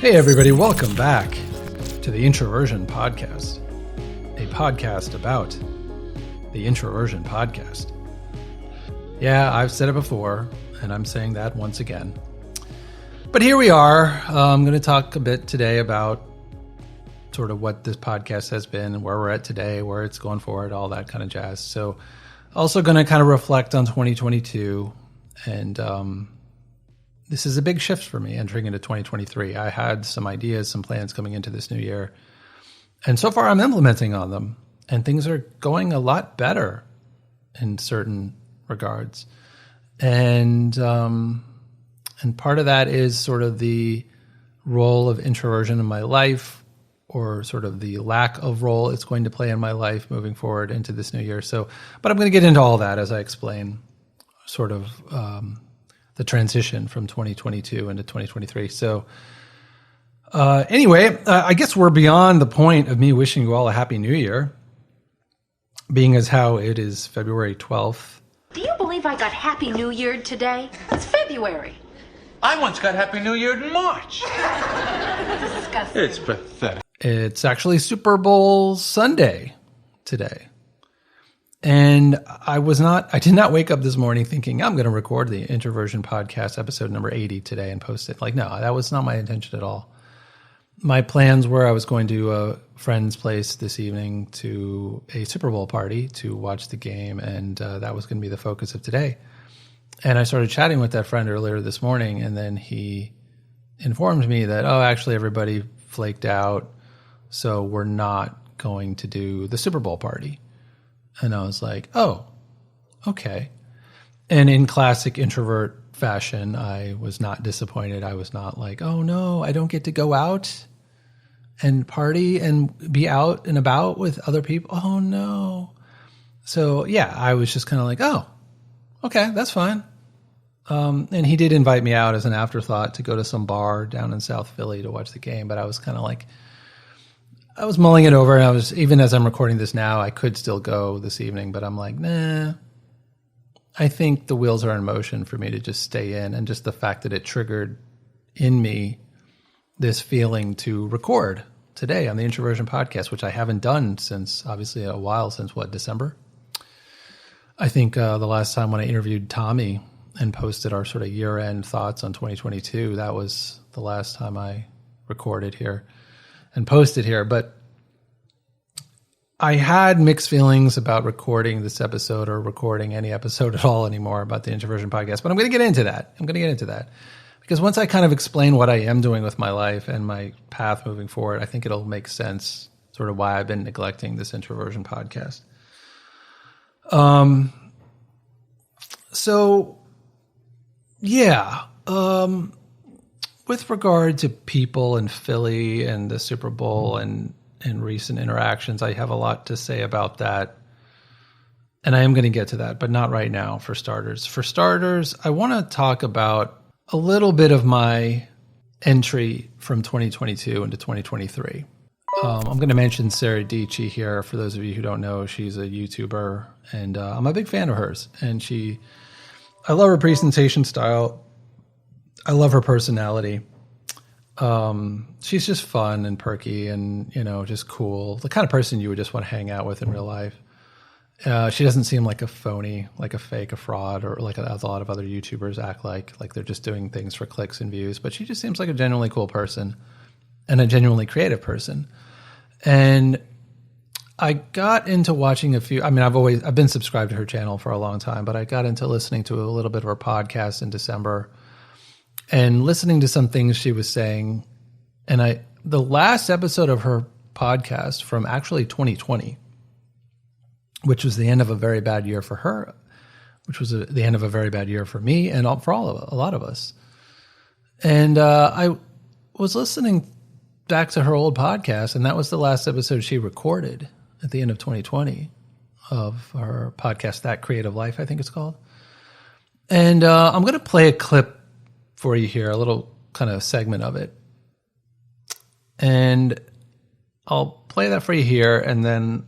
Hey everybody, welcome back to the Introversion Podcast, a podcast about the Introversion Podcast. Yeah, I've said it before, and I'm saying that once again. But here we are. I'm going to talk a bit today about sort of what this podcast has been, where we're at today, where it's going forward, all that kind of jazz. So also going to kind of reflect on 2022, and this is a big shift for me entering into 2023. I had some ideas, some plans coming into this new year, and so far I'm implementing on them, and things are going a lot better in certain regards. And part of that is sort of the role of introversion in my life, or sort of the lack of role it's going to play in my life moving forward into this new year. So, but I'm going to get into all that as I explain sort of the transition from 2022 into 2023. So anyway, I guess we're beyond the point of me wishing you all a happy new year, being as how it is February 12th. Do you believe I got Happy New Year today? It's February. I once got Happy New Year in March. Disgusting. It's pathetic. It's actually Super Bowl Sunday today. And I did not wake up this morning thinking I'm going to record the Introversion Podcast episode number 80 today and post it. Like, no, that was not my intention at all. My plans were I was going to a friend's place this evening to a Super Bowl party to watch the game, and that was going to be the focus of today. And I started chatting with that friend earlier this morning, and then he informed me that, actually everybody flaked out, so we're not going to do the Super Bowl party. And I was like, oh, okay. And in classic introvert fashion, I was not disappointed. I was not like, oh no, I don't get to go out and party and be out and about with other people. Oh no. So yeah, I was just kind of like, oh, okay, that's fine. And he did invite me out as an afterthought to go to some bar down in South Philly to watch the game. But I was kind of like, I was mulling it over, and even as I'm recording this now, I could still go this evening, but I'm like, nah, I think the wheels are in motion for me to just stay in, and just the fact that it triggered in me this feeling to record today on the Introversion Podcast, which I haven't done since, obviously, a while, since December? I think the last time when I interviewed Tommy and posted our sort of year-end thoughts on 2022, that was the last time I recorded here and posted here. But I had mixed feelings about recording this episode, or recording any episode at all anymore, about the Introversion Podcast. But I'm going to get into that. Because once I kind of explain what I am doing with my life and my path moving forward, I think it'll make sense sort of why I've been neglecting this Introversion Podcast. So yeah, with regard to people in Philly and the Super Bowl and recent interactions, I have a lot to say about that. And I am going to get to that, but not right now for starters. For starters, I want to talk about a little bit of my entry from 2022 into 2023. I'm going to mention Sara Dietschy here. For those of you who don't know, she's a YouTuber, and I'm a big fan of hers. And I love her presentation style. I love her personality. She's just fun and perky and, just cool. The kind of person you would just want to hang out with in real life. She doesn't seem like a phony, like a fake, a fraud, or like a lot of other YouTubers act like they're just doing things for clicks and views. But she just seems like a genuinely cool person and a genuinely creative person. And I got into watching I've been subscribed to her channel for a long time, but I got into listening to a little bit of her podcast in December and listening to some things she was saying. And the last episode of her podcast from actually 2020, which was the end of a very bad year for her, which was the end of a very bad year for me and a lot of us. And I was listening back to her old podcast, and that was the last episode she recorded at the end of 2020 of her podcast, That Creative Life, I think it's called. And I'm going to play a clip for you here, a little kind of segment of it. And I'll play that for you here, and then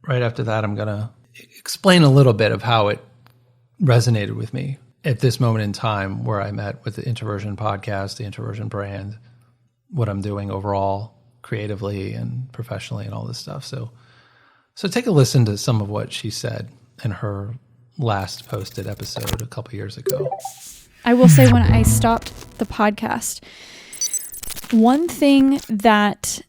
right after that, I'm going to explain a little bit of how it resonated with me at this moment in time where I'm at with the Introversion Podcast, the Introversion brand, what I'm doing overall creatively and professionally and all this stuff. So take a listen to some of what she said in her last posted episode a couple years ago. I will say, when I stopped the podcast, one thing that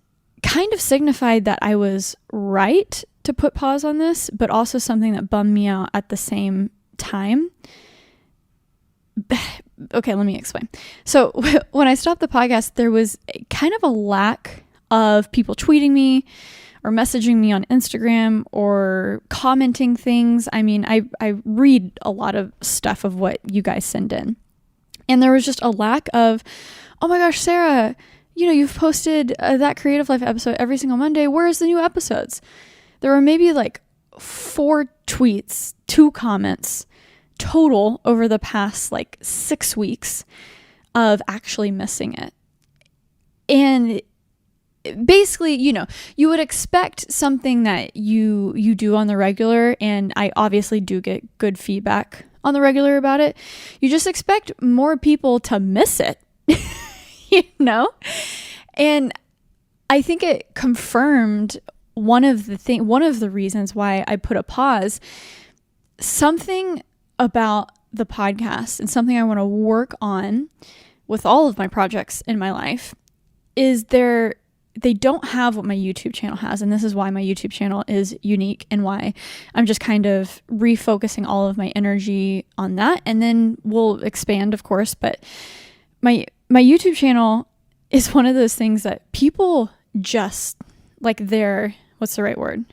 kind of signified that I was right to put pause on this, but also something that bummed me out at the same time. Okay, let me explain. So when I stopped the podcast, there was kind of a lack of people tweeting me or messaging me on Instagram or commenting things. I mean, I read a lot of stuff of what you guys send in. And there was just a lack of, oh my gosh, Sara, you've posted that Creative Life episode every single Monday. Where's the new episodes? There were maybe like 4 tweets, 2 comments total over the past like 6 weeks of actually missing it. And basically, you would expect something that you do on the regular, and I obviously do get good feedback on the regular about it. You just expect more people to miss it, And I think it confirmed one of the reasons why I put a pause. Something about the podcast and something I want to work on with all of my projects in my life is they don't have what my YouTube channel has. And this is why my YouTube channel is unique and why I'm just kind of refocusing all of my energy on that. And then we'll expand, of course. But my YouTube channel is one of those things that people just like what's the right word?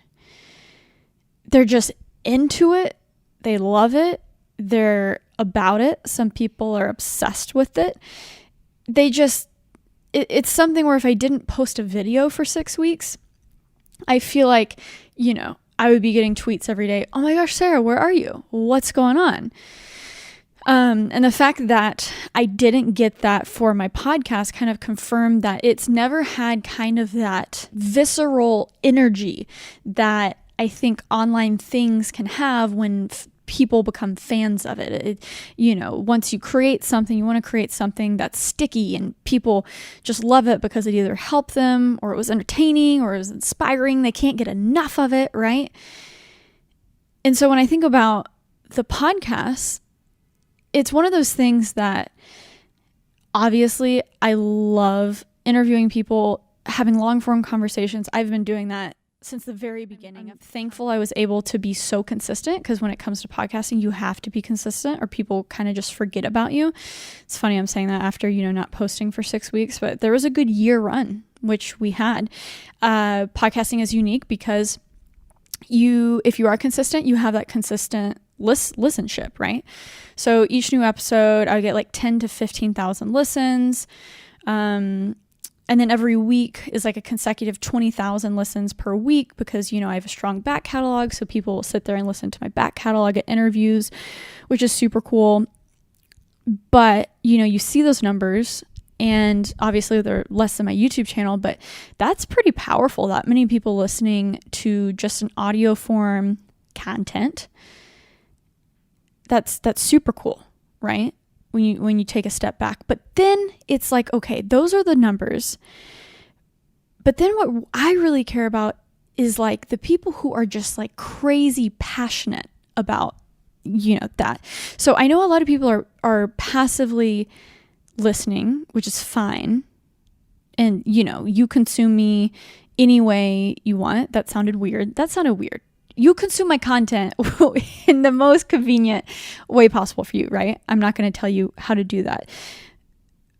They're just into it. They love it. They're about it. Some people are obsessed with it. It's something where if I didn't post a video for 6 weeks, I feel like, I would be getting tweets every day. Oh my gosh, Sara, where are you? What's going on? And the fact that I didn't get that for my podcast kind of confirmed that it's never had kind of that visceral energy that I think online things can have when people become fans of it. Once you create something, you want to create something that's sticky and people just love it because it either helped them or it was entertaining or it was inspiring. They can't get enough of it, right? And so when I think about the podcast, it's one of those things that obviously I love interviewing people, having long form conversations. I've been doing that since the very beginning. I'm thankful I was able to be so consistent, because when it comes to podcasting, you have to be consistent or people kind of just forget about you. It's funny I'm saying that after, not posting for 6 weeks, but there was a good year run, which we had. Podcasting is unique because if you are consistent, you have that consistent listenership, right? So each new episode, I would get like 10 to 15,000 listens. And then every week is like a consecutive 20,000 listens per week because, I have a strong back catalog. So people will sit there and listen to my back catalog at interviews, which is super cool. But, you see those numbers and obviously they're less than my YouTube channel, but that's pretty powerful. That many people listening to just an audio form content. That's super cool, right? When you take a step back. But then it's like, okay, those are the numbers. But then what I really care about is like the people who are just like crazy passionate about, that. So I know a lot of people are passively listening, which is fine. And, you consume me any way you want. That sounded weird. You consume my content in the most convenient way possible for you, right? I'm not going to tell you how to do that.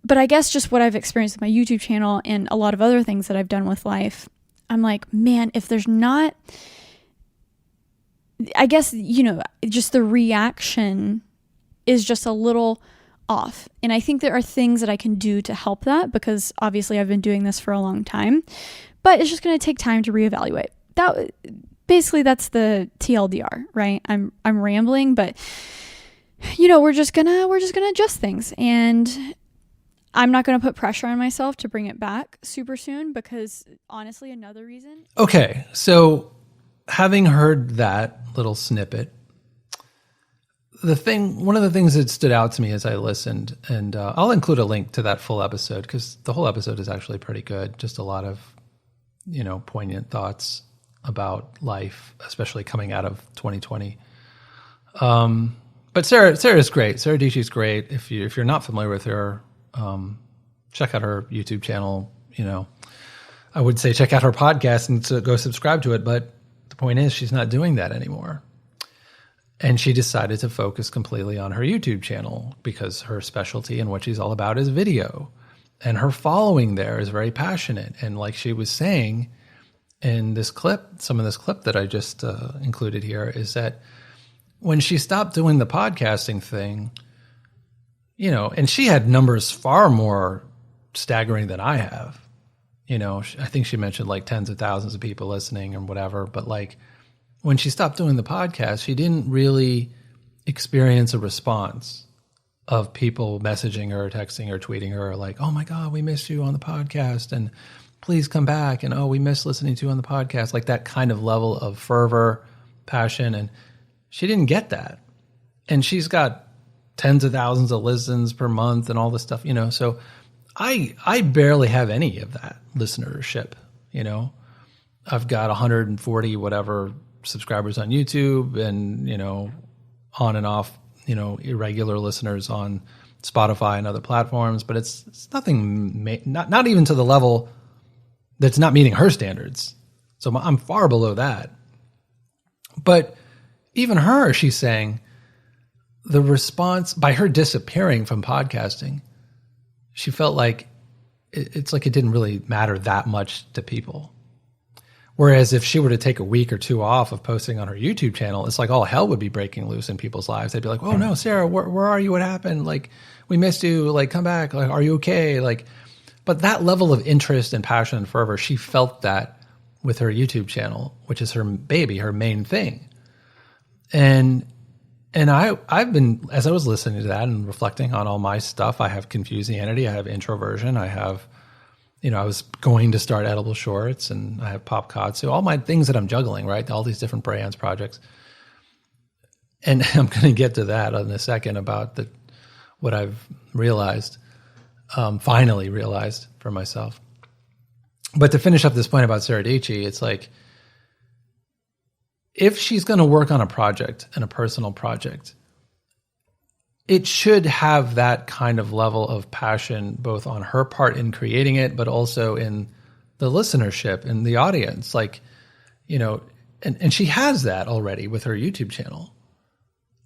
But I guess just what I've experienced with my YouTube channel and a lot of other things that I've done with life, I'm like, man, if there's not, I guess, just the reaction is just a little off. And I think there are things that I can do to help that because obviously I've been doing this for a long time, but it's just going to take time to reevaluate. Basically, that's the TLDR, right? I'm rambling, but we're just gonna adjust things, and I'm not gonna put pressure on myself to bring it back super soon because honestly, another reason. Okay, so having heard that little snippet, one of the things that stood out to me as I listened, and I'll include a link to that full episode because the whole episode is actually pretty good. Just a lot of, poignant thoughts about life, especially coming out of 2020. But Sarah's great. Sara Dietschy's great. If you're not familiar with her, check out her YouTube channel. I would say check out her podcast and to go subscribe to it. But the point is, she's not doing that anymore. And she decided to focus completely on her YouTube channel because her specialty and what she's all about is video. And her following there is very passionate. And like she was saying in this clip, some of this clip that I just included here, is that when she stopped doing the podcasting thing, and she had numbers far more staggering than I have. I think she mentioned like tens of thousands of people listening or whatever. But like when she stopped doing the podcast, she didn't really experience a response of people messaging her, texting her, tweeting her like, oh my God, we missed you on the podcast and please come back. And oh, we miss listening to you on the podcast. Like that kind of level of fervor, passion. And she didn't get that. And she's got tens of thousands of listens per month and all this stuff, So I barely have any of that listenership, I've got 140 whatever subscribers on YouTube and, on and off, irregular listeners on Spotify and other platforms, but it's nothing, not even to the level that's not meeting her standards. So I'm far below that. But even her, she's saying the response by her disappearing from podcasting, she felt like it's like it didn't really matter that much to people. Whereas if she were to take a week or two off of posting on her YouTube channel, it's like all hell would be breaking loose in people's lives. They'd be like, oh no, Sara, where are you? What happened? Like, we missed you. Like, come back. Like, are you okay? Like, but that level of interest and passion and fervor, she felt that with her YouTube channel, which is her baby, her main thing. And I've been, as I was listening to that and reflecting on all my stuff, I have Confusianity, I have Introversion, I have, I was going to start Edible Shorts and I have Popkatsu, all my things that I'm juggling, right? All these different brands, projects. And I'm going to get to that in a second about what I've realized, finally realized for myself. But to finish up this point about Sara Dietschy, it's like, if she's going to work on a project and a personal project, it should have that kind of level of passion, both on her part in creating it, but also in the listenership and the audience. Like, and she has that already with her YouTube channel.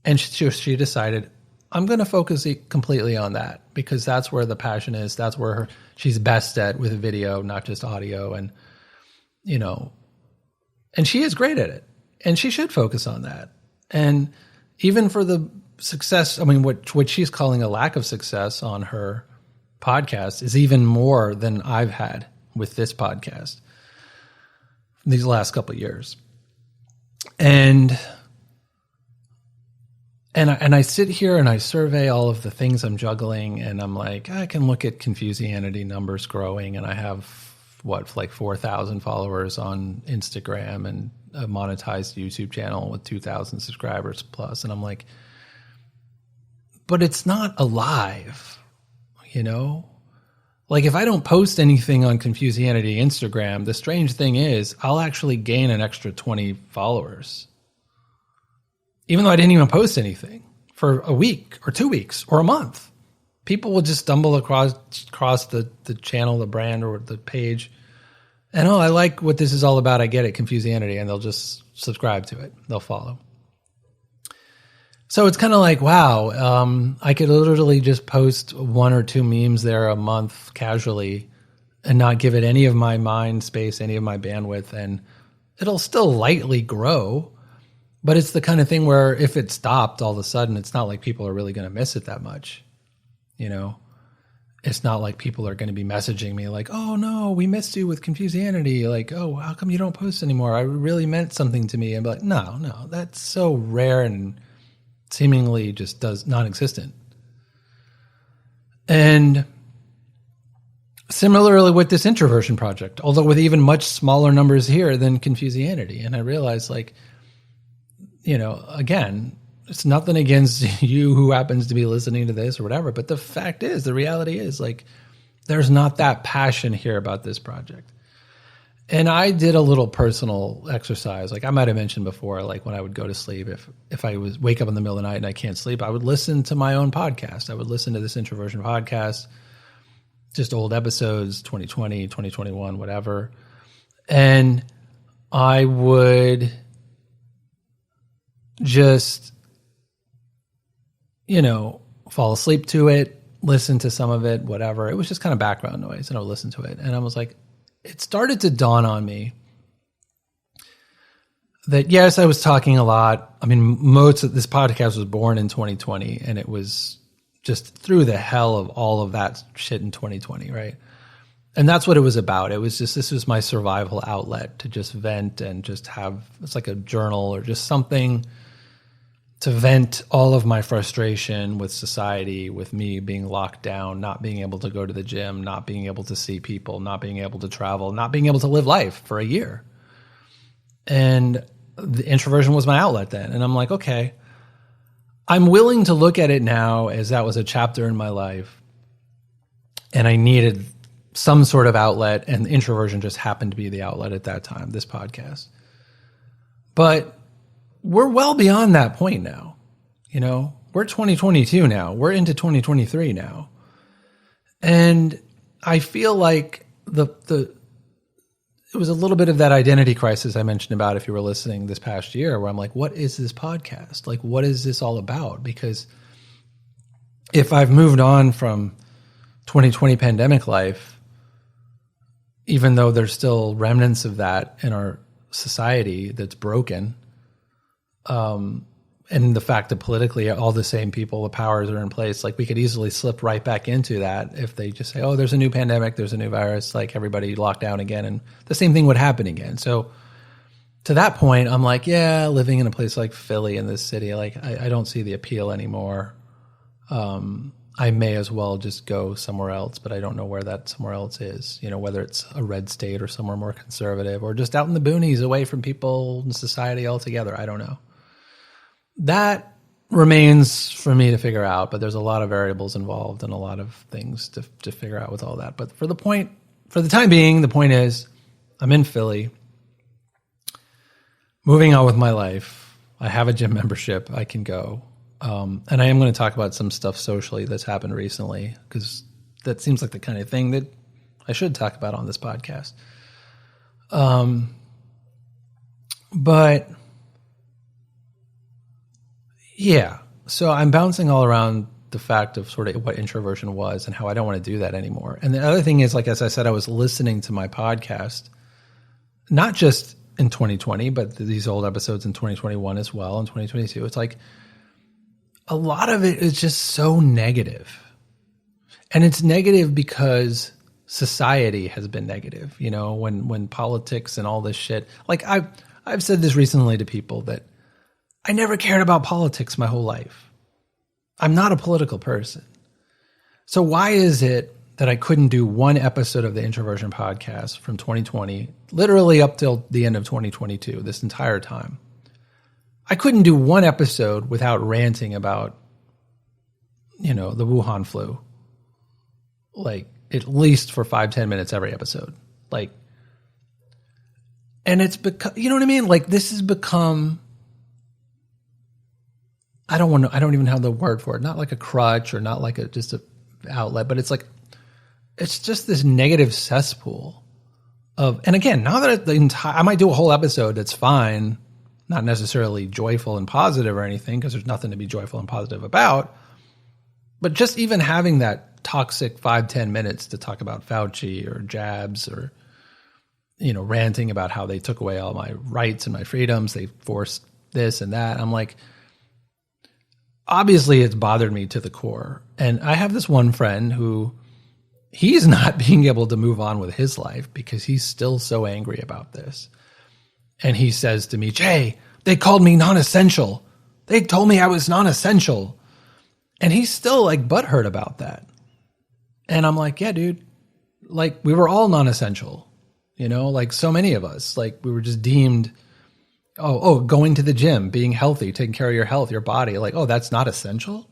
And she decided, I'm going to focus completely on that because that's where the passion is. That's where she's best at with video, not just audio. And, and she is great at it. And she should focus on that. And even for the success, what she's calling a lack of success on her podcast is even more than I've had with this podcast these last couple of years. And I sit here and I survey all of the things I'm juggling, and I'm like, I can look at Confusianity numbers growing, and I have like 4,000 followers on Instagram and a monetized YouTube channel with 2,000 subscribers plus. And I'm like, but it's not alive, Like if I don't post anything on Confusianity Instagram, the strange thing is I'll actually gain an extra 20 followers. Even though I didn't even post anything for a week or 2 weeks or a month. People will just stumble across the channel, the brand, or the page. And, I like what this is all about. I get it, Confusianity. And they'll just subscribe to it. They'll follow. So it's kind of like, wow, I could literally just post 1 or 2 memes there a month casually and not give it any of my mind space, any of my bandwidth. And it'll still lightly grow. But it's the kind of thing where if it stopped all of a sudden, it's not like people are really going to miss it that much. It's not like people are going to be messaging me like, oh no, we missed you with Confusianity. Like, oh, how come you don't post anymore? I really meant something to me. And be like, no, that's so rare and seemingly just non-existent. And similarly with this Introversion project, although with even much smaller numbers here than Confusianity. And I realized again, It's nothing against you who happens to be listening to this or whatever. But the fact is, the reality is, like, there's not that passion here about this project. And I did a little personal exercise. Like I might have mentioned before, like when I would go to sleep, if I was wake up in the middle of the night and I can't sleep, I would listen to my own podcast. I would listen to this Introversion podcast, just old episodes, 2020, 2021, whatever. And I would just, fall asleep to it, listen to some of it, whatever. It was just kind of background noise, and I would listen to it. And I was like, it started to dawn on me that, yes, I was talking a lot. I mean, most of this podcast was born in 2020, and it was just through the hell of all of that shit in 2020, right? And that's what it was about. It was just, this was my survival outlet to just vent and just have, it's like a journal or just something to vent all of my frustration with society, with me being locked down, not being able to go to the gym, not being able to see people, not being able to travel, not being able to live life for a year. And the introversion was my outlet then. And I'm like, okay, I'm willing to look at it now as that was a chapter in my life and I needed some sort of outlet, and introversion just happened to be the outlet at that time, this podcast. But we're well beyond that point now. We're 2022 now. We're into 2023 now. And I feel like it was a little bit of that identity crisis I mentioned about if you were listening this past year, where I'm like, what is this podcast? Like, what is this all about? Because if I've moved on from 2020 pandemic life, even though there's still remnants of that in our society that's broken, and the fact that politically all the same people, the powers are in place, like we could easily slip right back into that if they just say, oh, there's a new pandemic, there's a new virus, like everybody locked down again, and the same thing would happen again. So to that point, I'm like, yeah, living in a place like Philly in this city, like I don't see the appeal anymore. I may as well just go somewhere else, but I don't know where that somewhere else is, whether it's a red state or somewhere more conservative or just out in the boonies away from people and society altogether. I don't know. That remains for me to figure out, but there's a lot of variables involved and a lot of things to figure out with all that. But for the time being, the point is I'm in Philly, moving on with my life. I have a gym membership. I can go. And I am going to talk about some stuff socially that's happened recently, because that seems like the kind of thing that I should talk about on this podcast. But yeah, so I'm bouncing all around the fact of sort of what introversion was and how I don't want to do that anymore. And the other thing is, like, as I said, I was listening to my podcast, not just in 2020, but these old episodes in 2021 as well, in 2022. It's like a lot of it is just so negative. And it's negative because society has been negative, when politics and all this shit. Like I've said this recently to people that I never cared about politics my whole life. I'm not a political person. So why is it that I couldn't do one episode of the Introversion Podcast from 2020, literally up till the end of 2022, this entire time? I couldn't do one episode without ranting about, the Wuhan flu, like at least for 5-10 minutes every episode. Like, and it's become, you know what I mean? Like, this has become, I don't even have the word for it. Not like a crutch or not like just a outlet, but it's like, it's just this negative cesspool of, and again, now that I might do a whole episode that's fine, not necessarily joyful and positive or anything, because there's nothing to be joyful and positive about, but just even having that toxic 5-10 minutes to talk about Fauci or jabs or, ranting about how they took away all my rights and my freedoms, they forced this and that. I'm like, obviously it's bothered me to the core. And I have this one friend who, he's not being able to move on with his life because he's still so angry about this. And he says to me, Jay, they called me non-essential. They told me I was non-essential. And he's still like butthurt about that. And I'm like, yeah, dude, like we were all non-essential, like so many of us, like we were just deemed going to the gym, being healthy, taking care of your health, your body, like, oh, that's not essential,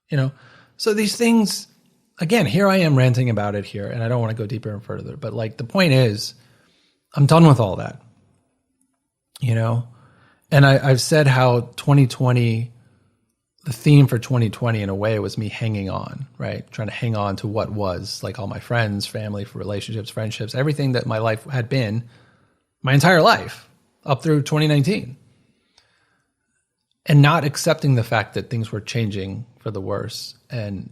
you know? So these things, again, here I am ranting about it here, and I don't want to go deeper and further, but like the point is, I'm done with all that, you know? And I've said how 2020, the theme for 2020 in a way was me hanging on, right? Trying to hang on to what was, like all my friends, family, relationships, friendships, everything that my life had been my entire life up through 2019. And not accepting the fact that things were changing for the worse. And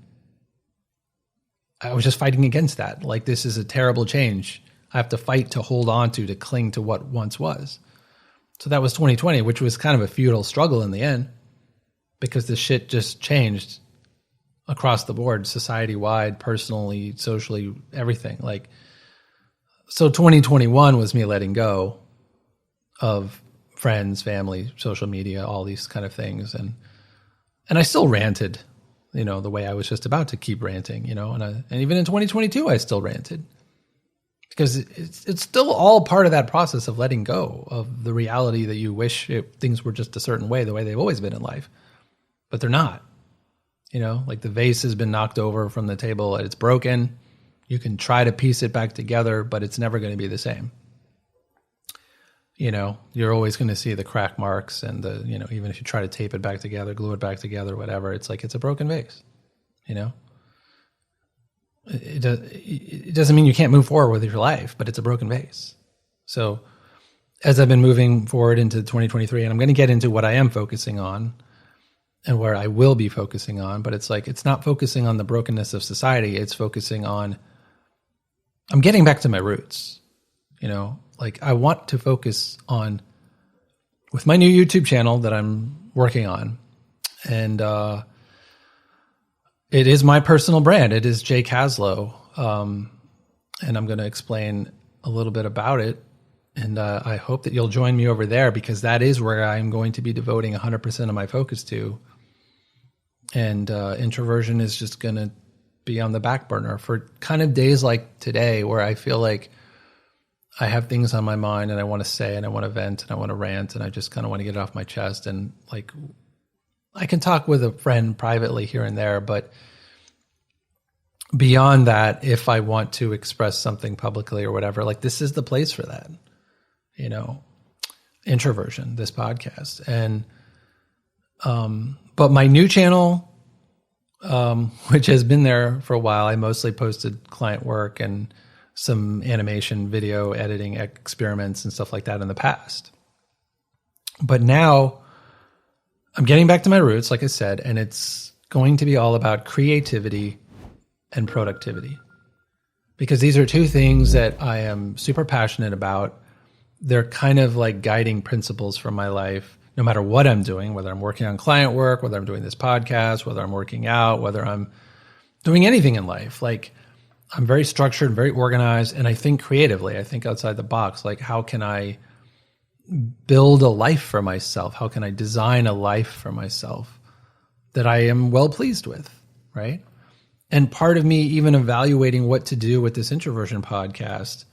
I was just fighting against that. Like, this is a terrible change. I have to fight to hold on to cling to what once was. So that was 2020, which was kind of a futile struggle in the end, because the shit just changed across the board, society-wide, personally, socially, everything. Like, so 2021 was me letting go of friends, family, social media, all these kind of things. And I still ranted, you know, the way I was just about to keep ranting, you know, and even in 2022, I still ranted. Because it's still all part of that process of letting go of the reality that you wish things were just a certain way, the way they've always been in life. But they're not. You know, like the vase has been knocked over from the table and it's broken. You can try to piece it back together, but it's never going to be the same. You know, you're always going to see the crack marks and the, you know, even if you try to tape it back together, glue it back together, whatever, it's like it's a broken vase, you know? It doesn't mean you can't move forward with your life, but it's a broken vase. So as I've been moving forward into 2023, and I'm going to get into what I am focusing on and where I will be focusing on, but it's like, it's not focusing on the brokenness of society. It's focusing on, I'm getting back to my roots, you know, like I want to focus on, with my new YouTube channel that I'm working on, and it is my personal brand. It is Jake Haslow. And I'm going to explain a little bit about it. And I hope that you'll join me over there, because that is where I'm going to be devoting 100% of my focus to. And introversion is just going to be on the back burner for kind of days like today, where I feel like I have things on my mind and I want to say, and I want to vent, and I want to rant, and I just kind of want to get it off my chest. And like, I can talk with a friend privately here and there, but beyond that, if I want to express something publicly or whatever, like this is the place for that, you know, Introversion, this podcast. And, but my new channel, which has been there for a while, I mostly posted client work and some animation, video editing experiments and stuff like that in the past. But now I'm getting back to my roots, like I said, and it's going to be all about creativity and productivity, because these are two things that I am super passionate about. They're kind of like guiding principles for my life, no matter what I'm doing, whether I'm working on client work, whether I'm doing this podcast, whether I'm working out, whether I'm doing anything in life. Like, I'm very structured, very organized, and I think creatively. I think outside the box. Like, how can I build a life for myself? How can I design a life for myself that I am well pleased with, right? And part of me even evaluating what to do with this Introversion podcast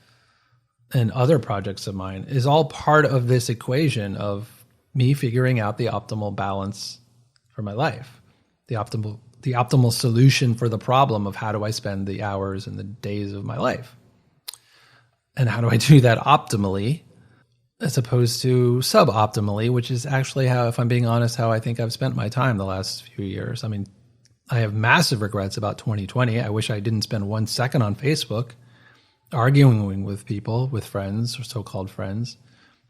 and other projects of mine is all part of this equation of me figuring out the optimal balance for my life, the optimal solution for the problem of how do I spend the hours and the days of my life, and how do I do that optimally as opposed to suboptimally, which is actually how, if I'm being honest, how I think I've spent my time the last few years. I mean, I have massive regrets about 2020. I wish I didn't spend 1 second on Facebook arguing with people, with friends or so-called friends,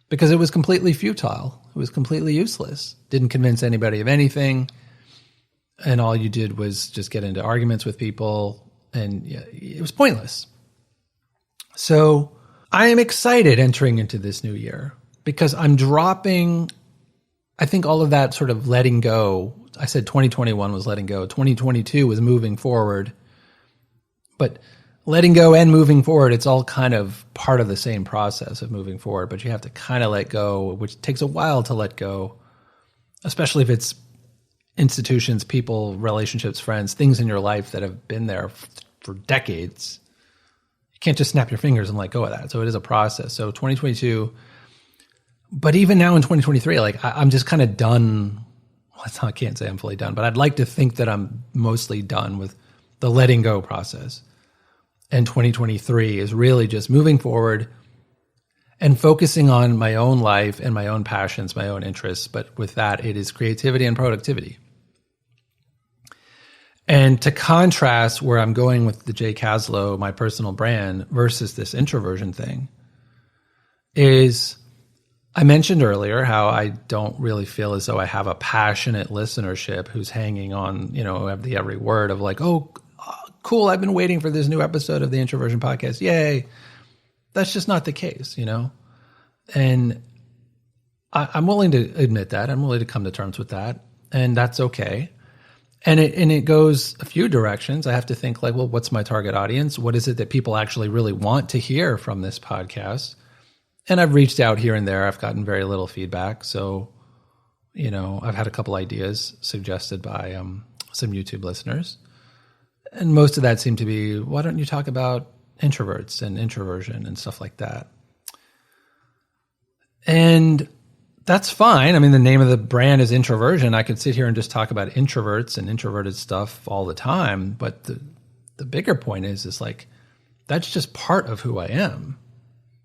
because it was completely futile. It was completely useless. Didn't convince anybody of anything. And all you did was just get into arguments with people, and it was pointless. So I am excited entering into this new year, because I'm dropping, I think, all of that sort of letting go. I said 2021 was letting go. 2022 was moving forward. But letting go and moving forward, it's all kind of part of the same process of moving forward. But you have to kind of let go, which takes a while to let go, especially if it's institutions, people, relationships, friends, things in your life that have been there for decades. You can't just snap your fingers and let go of that. So it is a process. So 2022, But even now in 2023, like I'm just kind of done. Well, I can't say I'm fully done, but I'd like to think that I'm mostly done with the letting go process. And 2023 is really just moving forward and focusing on my own life and my own passions, my own interests. But with that, it is creativity and productivity. And to contrast where I'm going with the J. Caslow, my personal brand, versus this introversion thing, is I mentioned earlier how I don't really feel as though I have a passionate listenership who's hanging on, every word of like, oh, cool, I've been waiting for this new episode of the Introversion Podcast. Yay. That's just not the case, And I'm willing to admit that. I'm willing to come to terms with that. And that's okay. And it goes a few directions. I have to think like, well, what's my target audience? What is it that people actually really want to hear from this podcast? And I've reached out here and there. I've gotten very little feedback. So, I've had a couple ideas suggested by some YouTube listeners. And most of that seemed to be, why don't you talk about introverts and introversion and stuff like that? And that's fine. I mean, the name of the brand is Introversion. I could sit here and just talk about introverts and introverted stuff all the time. But the bigger point is like, that's just part of who I am.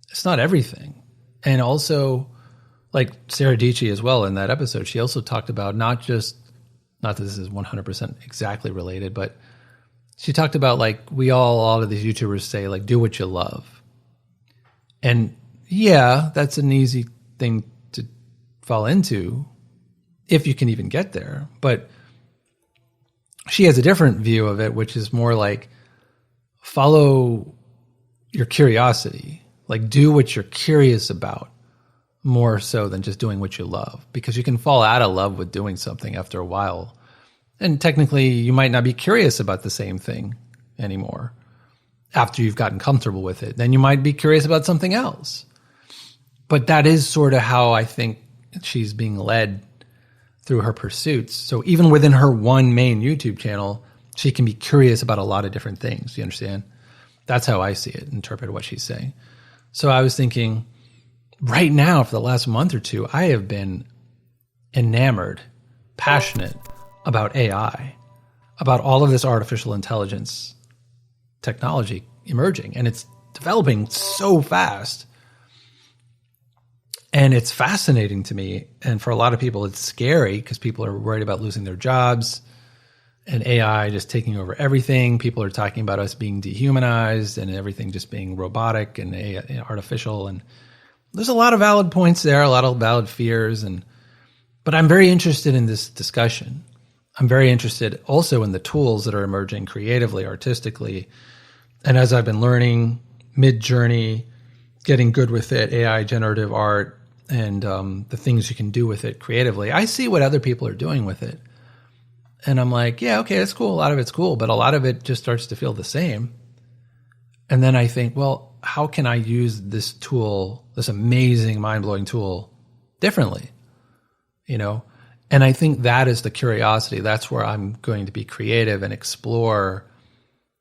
It's not everything. And also, like Sara Dietschy as well in that episode, she also talked about not that this is 100% exactly related, but she talked about like all of these YouTubers say like, do what you love. And yeah, that's an easy thing to fall into if you can even get there. But she has a different view of it, which is more like follow your curiosity. Like do what you're curious about more so than just doing what you love, because you can fall out of love with doing something after a while. And technically you might not be curious about the same thing anymore after you've gotten comfortable with it. Then you might be curious about something else. But that is sort of how I think she's being led through her pursuits. So even within her one main YouTube channel, she can be curious about a lot of different things. You understand? That's how I see it, interpret what she's saying. So I was thinking, right now, for the last month or two, I have been enamored, passionate about AI, about all of this artificial intelligence technology emerging. And it's developing so fast. And it's fascinating to me. And for a lot of people, it's scary because people are worried about losing their jobs and AI just taking over everything. People are talking about us being dehumanized and everything just being robotic and artificial. And there's a lot of valid points there, a lot of valid fears. But I'm very interested in this discussion. I'm very interested also in the tools that are emerging creatively, artistically. And as I've been learning mid-journey, getting good with it, AI, generative art, and the things you can do with it creatively, I see what other people are doing with it. And I'm like, yeah, okay, that's cool. A lot of it's cool, but a lot of it just starts to feel the same. And then I think, well, how can I use this tool, this amazing, mind-blowing tool, differently? And I think that is the curiosity. That's where I'm going to be creative and explore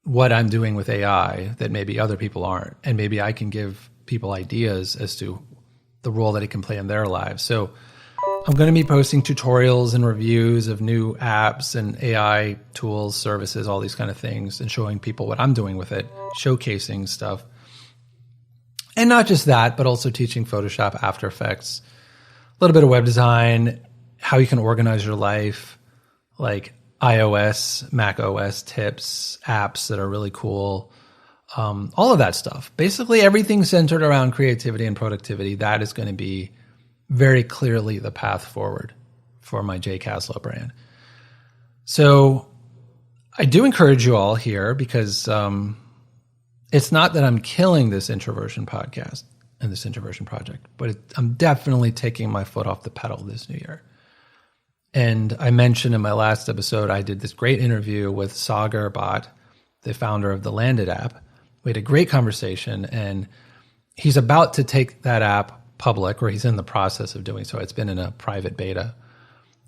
what I'm doing with AI that maybe other people aren't. And maybe I can give people ideas as to the role that it can play in their lives. So I'm going to be posting tutorials and reviews of new apps and AI tools, services, all these kind of things, and showing people what I'm doing with it, showcasing stuff. And not just that, but also teaching Photoshop, After Effects, a little bit of web design, how you can organize your life, like iOS, Mac OS tips, apps that are really cool, all of that stuff. Basically everything centered around creativity and productivity. That is going to be very clearly the path forward for my J. Caslow brand. So I do encourage you all here because it's not that I'm killing this Introversion podcast and this Introversion project, but I'm definitely taking my foot off the pedal this new year. And I mentioned in my last episode, I did this great interview with R.E.A.C.H, the founder of the Landed app. We had a great conversation, and he's about to take that app public, or he's in the process of doing so. It's been in a private beta.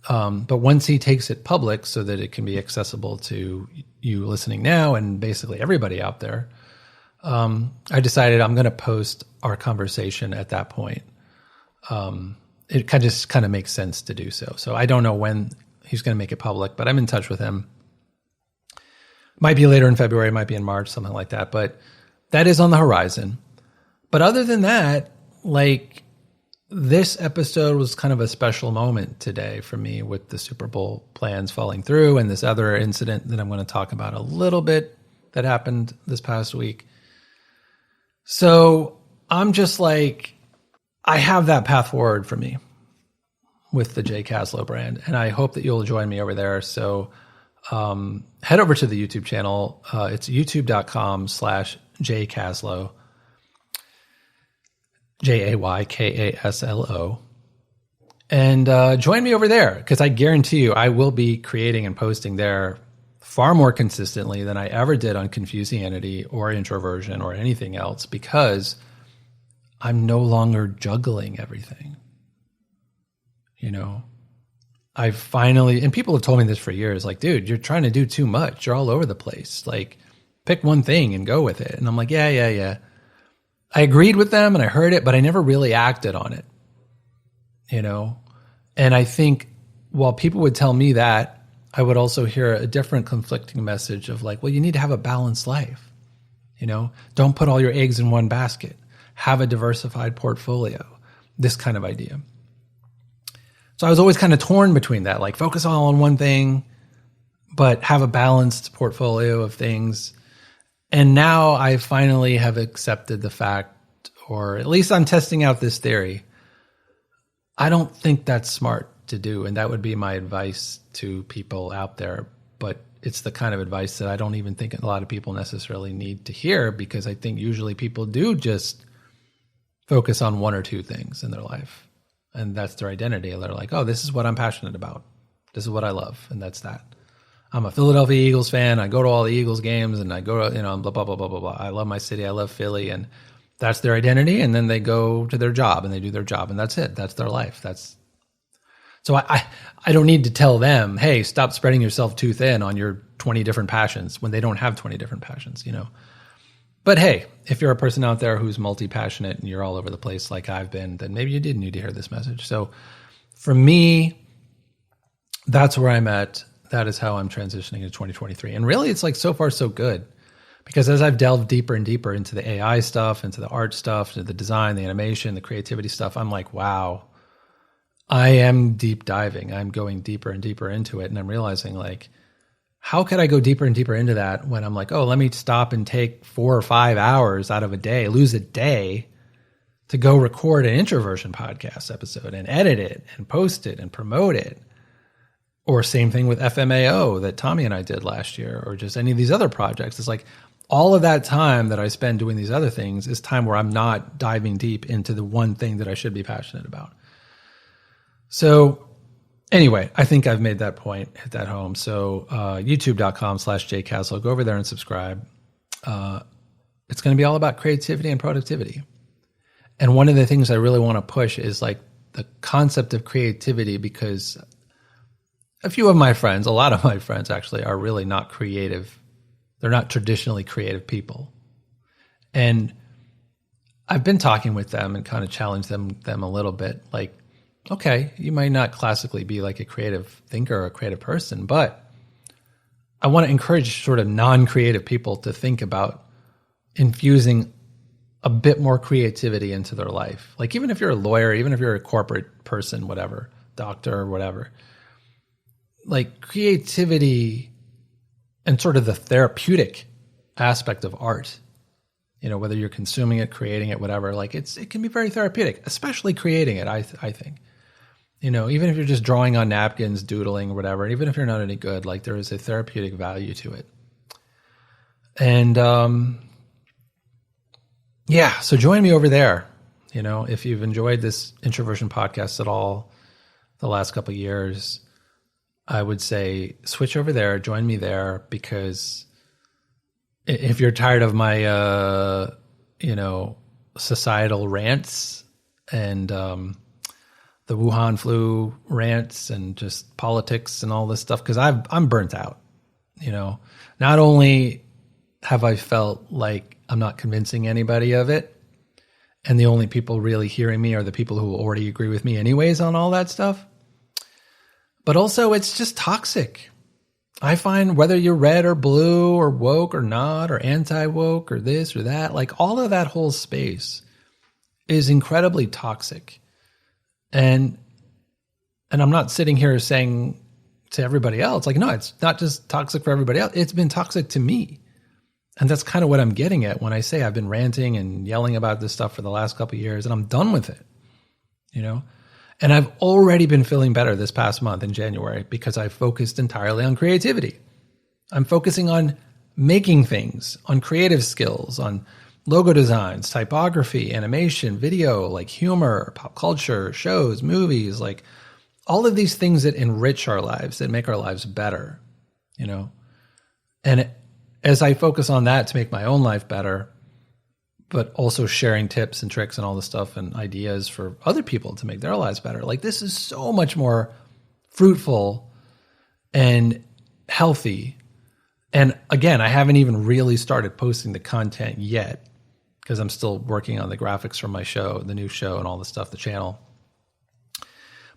But once he takes it public so that it can be accessible to you listening now and basically everybody out there, I decided I'm going to post our conversation at that point. it kind of makes sense to do so. So I don't know when he's going to make it public, but I'm in touch with him. Might be later in February, might be in March, something like that. But that is on the horizon. But other than that, like, this episode was kind of a special moment today for me with the Super Bowl plans falling through and this other incident that I'm going to talk about a little bit that happened this past week. So I'm just like, I have that path forward for me with the J. Caslow brand, and I hope that you'll join me over there. So head over to the YouTube channel. It's youtube.com/J. Caslow, JAYKASLO. And join me over there, because I guarantee you I will be creating and posting there far more consistently than I ever did on Confusianity or Introversion or anything else, because I'm no longer juggling everything. You know, I finally, and people have told me this for years, like, dude, you're trying to do too much. You're all over the place. Like, pick one thing and go with it. And I'm like, yeah. I agreed with them and I heard it, but I never really acted on it, you know? And I think while people would tell me that, I would also hear a different conflicting message of like, well, you need to have a balanced life, you know? Don't put all your eggs in one basket. Have a diversified portfolio, this kind of idea. So I was always kind of torn between that, like focus all on one thing, but have a balanced portfolio of things. And now I finally have accepted the fact, or at least I'm testing out this theory. I don't think that's smart to do. And that would be my advice to people out there. But it's the kind of advice that I don't even think a lot of people necessarily need to hear, because I think usually people do just focus on one or two things in their life. And that's their identity. And they're like, oh, this is what I'm passionate about. This is what I love. And that's that. I'm a Philadelphia Eagles fan. I go to all the Eagles games and I go to, blah, blah, blah, blah, blah, blah. I love my city. I love Philly. And that's their identity. And then they go to their job and they do their job. And that's it. That's their life. So I don't need to tell them, hey, stop spreading yourself too thin on your 20 different passions, when they don't have 20 different passions, you know. But hey, if you're a person out there who's multi-passionate and you're all over the place like I've been, then maybe you did need to hear this message. So for me, that's where I'm at. That is how I'm transitioning to 2023. And really, it's like so far so good, because as I've delved deeper and deeper into the AI stuff, into the art stuff, into the design, the animation, the creativity stuff, I'm like, wow, I am deep diving. I'm going deeper and deeper into it. And I'm realizing, like, how could I go deeper and deeper into that when I'm like, oh, let me stop and take 4 or 5 hours out of a day, lose a day to go record an Introversion podcast episode and edit it and post it and promote it. Or same thing with FMAO that Tommy and I did last year, or just any of these other projects. It's like all of that time that I spend doing these other things is time where I'm not diving deep into the one thing that I should be passionate about. So anyway, I think I've made that point, hit that home. So youtube.com/JCaslow, go over there and subscribe. It's going to be all about creativity and productivity. And one of the things I really want to push is like the concept of creativity, because a few of my friends, a lot of my friends actually, are really not creative. They're not traditionally creative people. And I've been talking with them and kind of challenged them a little bit, like, okay, you might not classically be like a creative thinker or a creative person, but I want to encourage sort of non-creative people to think about infusing a bit more creativity into their life. Like, even if you're a lawyer, even if you're a corporate person, whatever, doctor or whatever, like creativity and sort of the therapeutic aspect of art, you know, whether you're consuming it, creating it, whatever, like it can be very therapeutic, especially creating it, I think. You know, even if you're just drawing on napkins, doodling or whatever, even if you're not any good, like there is a therapeutic value to it. And yeah, so join me over there. You know, if you've enjoyed this Introversion podcast at all the last couple of years, I would say switch over there, join me there, because if you're tired of my, societal rants and the Wuhan flu rants and just politics and all this stuff, because I'm burnt out. You know, not only have I felt like I'm not convincing anybody of it, and the only people really hearing me are the people who already agree with me anyways on all that stuff. But also, it's just toxic. I find whether you're red or blue or woke or not or anti-woke or this or that, like all of that whole space is incredibly toxic. And I'm not sitting here saying to everybody else, like, no, it's not just toxic for everybody else. It's been toxic to me. And that's kind of what I'm getting at when I say I've been ranting and yelling about this stuff for the last couple of years, and I'm done with it, you know? And I've already been feeling better this past month in January because I focused entirely on creativity. I'm focusing on making things, on creative skills, on logo designs, typography, animation, video, like humor, pop culture, shows, movies, like all of these things that enrich our lives, that make our lives better, you know? And as I focus on that to make my own life better, but also sharing tips and tricks and all this stuff and ideas for other people to make their lives better, like this is so much more fruitful and healthy. And again, I haven't even really started posting the content yet because I'm still working on the graphics for my show, the new show and all the stuff, the channel.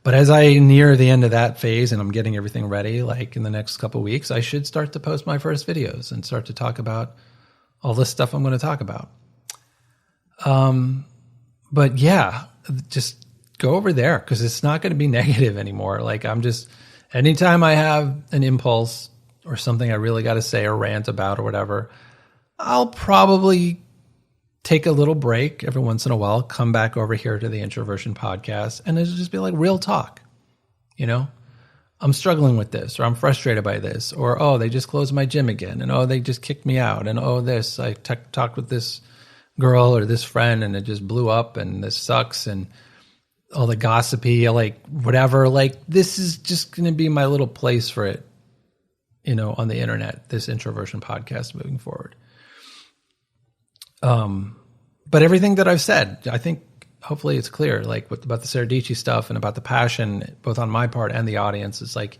But as I near the end of that phase and I'm getting everything ready, like in the next couple of weeks, I should start to post my first videos and start to talk about all this stuff I'm going to talk about. But yeah, just go over there because it's not going to be negative anymore. Like anytime I have an impulse or something I really got to say or rant about or whatever, I'll probably take a little break every once in a while, come back over here to the Introversion Podcast, and it'll just be like real talk. You know, I'm struggling with this, or I'm frustrated by this, or, oh, they just closed my gym again, and, oh, they just kicked me out, and, oh, this, I talked with this girl or this friend, and it just blew up, and this sucks, and all the gossipy, like, whatever. Like, this is just going to be my little place for it, you know, on the internet, this Introversion Podcast moving forward. But everything that I've said, I think hopefully it's clear, like about the Sara Dietschy stuff and about the passion, both on my part and the audience. It's like,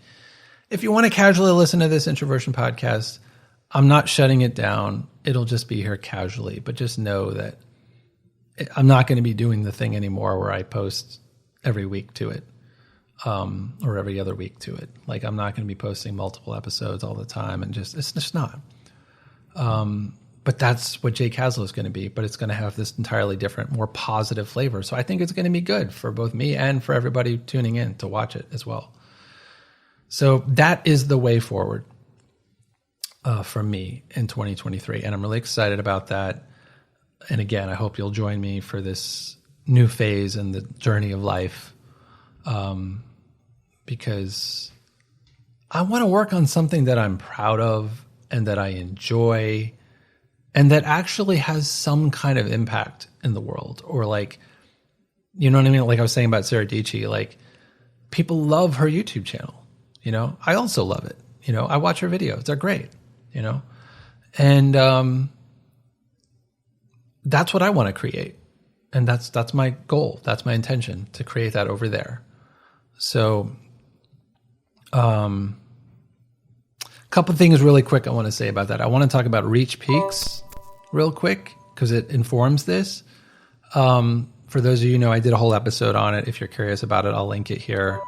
if you want to casually listen to this Introversion Podcast, I'm not shutting it down. It'll just be here casually, but just know that I'm not going to be doing the thing anymore where I post every week to it, or every other week to it. Like, I'm not going to be posting multiple episodes all the time, and it's just not. But that's what J.K.S is going to be, but it's going to have this entirely different, more positive flavor. So I think it's going to be good for both me and for everybody tuning in to watch it as well. So that is the way forward for me in 2023. And I'm really excited about that. And again, I hope you'll join me for this new phase in the journey of life, because I want to work on something that I'm proud of and that I enjoy, and that actually has some kind of impact in the world. Or like, you know what I mean? Like I was saying about Sara Dietschy, like people love her YouTube channel. You know, I also love it. You know, I watch her videos. They're great, you know? And that's what I want to create. And that's my goal. That's my intention, to create that over there. So, couple things really quick I want to say about that. I want to talk about R.E.A.C.H real quick because it informs this. For those of you who know, I did a whole episode on it. If you're curious about it, I'll link it here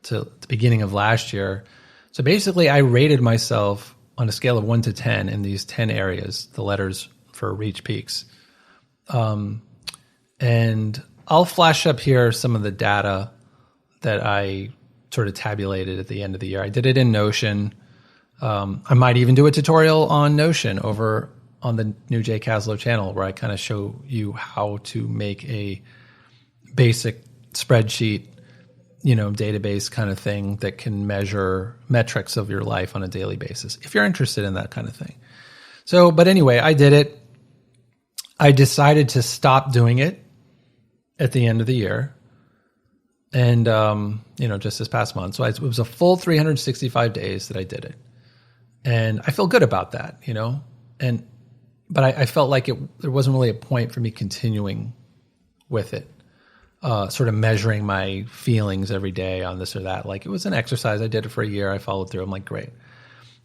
to the beginning of last year. So basically, I rated myself on a scale of 1 to 10 in these 10 areas, the letters for R.E.A.C.H. And I'll flash up here some of the data that I sort of tabulated at the end of the year. I did it in Notion. I might even do a tutorial on Notion over on the new J.K.S channel, where I kind of show you how to make a basic spreadsheet, you know, database kind of thing that can measure metrics of your life on a daily basis, if you're interested in that kind of thing. So, but anyway, I did it. I decided to stop doing it at the end of the year. And, you know, just this past month. So it was a full 365 days that I did it. And I feel good about that, you know, but I felt like there wasn't really a point for me continuing with it, sort of measuring my feelings every day on this or that. Like, it was an exercise. I did it for a year. I followed through. I'm like, great.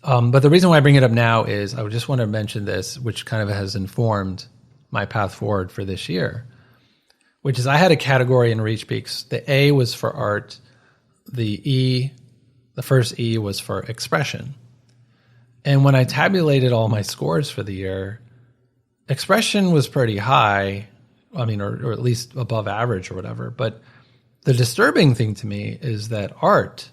But the reason why I bring it up now is I just want to mention this, which kind of has informed my path forward for this year. which is I had a category in R.E.A.C.H. The A was for art. The first E was for expression. And when I tabulated all my scores for the year, expression was pretty high. I mean, or at least above average or whatever. But the disturbing thing to me is that art,